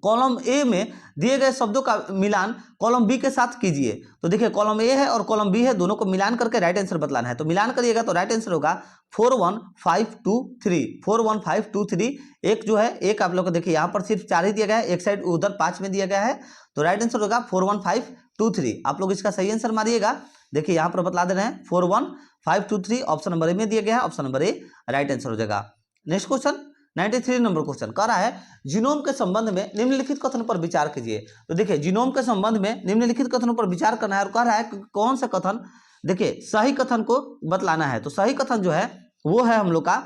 column A में दिए गए शब्दों का मिलान कॉलम बी के साथ कीजिए। तो देखिए कॉलम ए है और कॉलम बी है, दोनों को मिलान करके राइट आंसर बतलाना है। तो मिलान करिएगा तो राइट आंसर होगा 41523। एक जो है एक आप लोग को देखिए यहाँ पर सिर्फ 4 ही दिया गया है, एक साइड उधर 5 में दिया गया है। तो राइट आंसर होगा 41523। आप लोग इसका सही आंसर मारिएगा, देखिए यहाँ पर बतला दे रहे हैं 41523, ऑप्शन नंबर ए में दिया गया है, option number A right answer हो जाएगा। नेक्स्ट क्वेश्चन 93 नंबर क्वेश्चन कह रहा है जीनोम के संबंध में निम्नलिखित कथनों पर विचार कीजिए। तो देखिए जीनोम के संबंध में निम्नलिखित कथनों पर विचार करना है, और कह रहा है कौन सा कथन, देखिए सही कथन को बतलाना है। तो सही कथन जो है वो है हम लोग का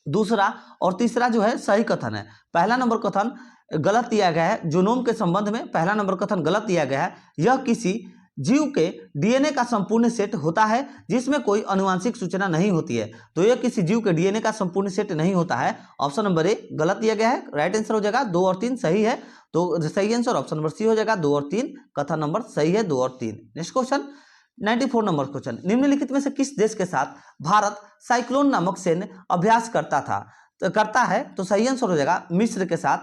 दूसरा, और तीसरा जो है सही कथन है। पहला नंबर कथन गलत दिया गया है, जीनोम के संबंध में पहला नंबर कथन गलत दिया गया है, यह किसी जीव के डीएनए का संपूर्ण सेट होता है जिसमें कोई आनुवंशिक सूचना नहीं होती है। तो यह किसी जीव के डीएनए का संपूर्ण सेट नहीं होता है, ऑप्शन नंबर ए गलत दिया गया है, राइट आंसर हो जाएगा 2 और 3 सही है। तो सही आंसर ऑप्शन नंबर सी हो जाएगा, 2 और 3 कथन नंबर सही है, 2 और 3। नेक्स्ट क्वेश्चन 94 नंबर क्वेश्चन, निम्नलिखित में से किस देश के साथ भारत साइक्लोन नामक सैन्य अभ्यास करता है? तो सही आंसर हो जाएगा मिस्र के साथ।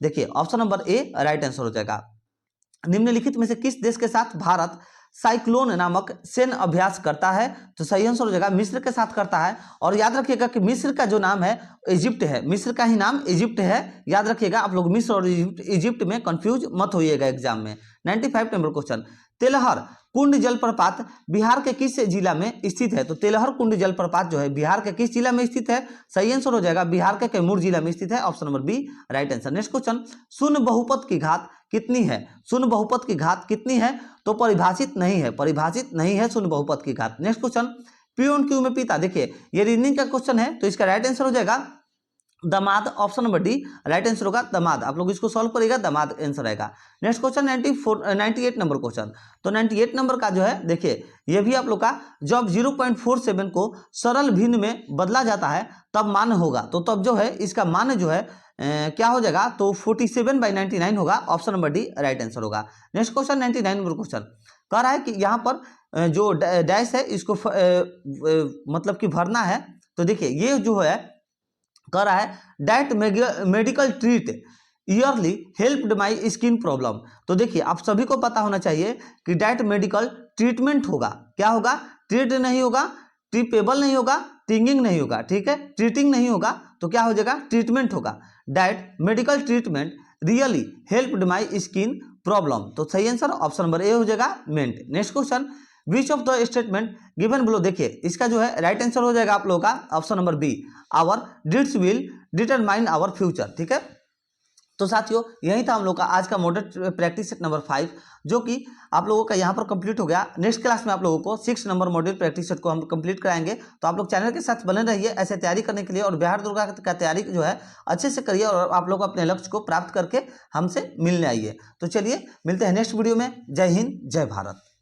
देखिए option number A right answer हो जाएगा। निम्नलिखित में से किस देश के साथ भारत साइक्लोन नामक सैन्य अभ्यास करता है। तो सही आंसर हो जाएगा मिस्र के साथ करता है। और याद रखिएगा कि मिस्र का जो नाम है इजिप्ट है, मिस्र का ही नाम इजिप्ट है, याद रखिएगा। आप लोग मिस्र और इजिप्ट में कंफ्यूज मत होइएगा एग्जाम में। 95 नंबर क्वेश्चन, तेलहर कुंड जलप्रपात बिहार के किस जिला में स्थित है? तो तेलहर कुंड जलप्रपात जो है बिहार के किस जिला में स्थित है? सही आंसर हो जाएगा बिहार के कैमूर जिला में स्थित है, option number B right answer. Next question, शून्य बहुपद की घात कितनी है? शून्य बहुपद की घात कितनी है? तो परिभाषित नहीं है, परिभाषित नहीं है शून्य बहुपद की घात। नेक्स्ट क्वेश्चन, पी और क्यू में पिता, देखिए ये रीजनिंग का क्वेश्चन है तो इसका राइट आंसर हो जाएगा दामाद, option number D right answer होगा दामाद। आप लोग इसको सॉल्व करिएगा, दामाद आंसर आएगा। नेक्स्ट क्वेश्चन 98 नंबर क्वेश्चन, तो 98 नंबर का जो है देखिए ये भी आप लोग का, जब 0.47 को सरल भिन्न में बदला जाता है तब मान होगा। तो तब जो है इसका मान जो है क्या हो जाएगा? तो 47/99 होगा, option number D right answer होगा। नेक्स्ट क्वेश्चन 99 नंबर क्वेश्चन कह रहा है कि यहाँ पर जो डैश है इसको मतलब कि भरना है। तो देखिए ये जो है कह रहा है that medical treat yearly helped my skin problem. तो देखिए आप सभी को पता होना चाहिए कि डैट मेडिकल ट्रीटमेंट होगा, क्या होगा? ट्रीट नहीं होगा, ट्रीपेबल नहीं होगा, टिंगिंग नहीं होगा, ठीक है, ट्रीटिंग नहीं होगा, तो क्या हो जाएगा? ट्रीटमेंट होगा। That medical treatment really helped my skin problem, तो सही आंसर ऑप्शन नंबर ए हो जाएगा मेंट। Next question, which of the statement given below, देखिए इसका जो है राइट आंसर हो जाएगा आप लोगों का option number B, our deeds will determine our future, ठीक है। तो साथियों यही था हम लोग का आज का मॉडल प्रैक्टिस सेट नंबर 5, जो कि आप लोगों का यहाँ पर कंप्लीट हो गया। नेक्स्ट क्लास में आप लोगों को 6 नंबर मॉडल प्रैक्टिस सेट को हम कंप्लीट कराएंगे। तो आप लोग चैनल के साथ बने रहिए ऐसे तैयारी करने के लिए, और बिहार दुर्गा का तैयारी जो है अच्छे से करिए, और आप लोग अपने लक्ष्य को प्राप्त करके हमसे मिलने आइए। तो चलिए मिलते हैं नेक्स्ट वीडियो में। जय हिंद, जय भारत।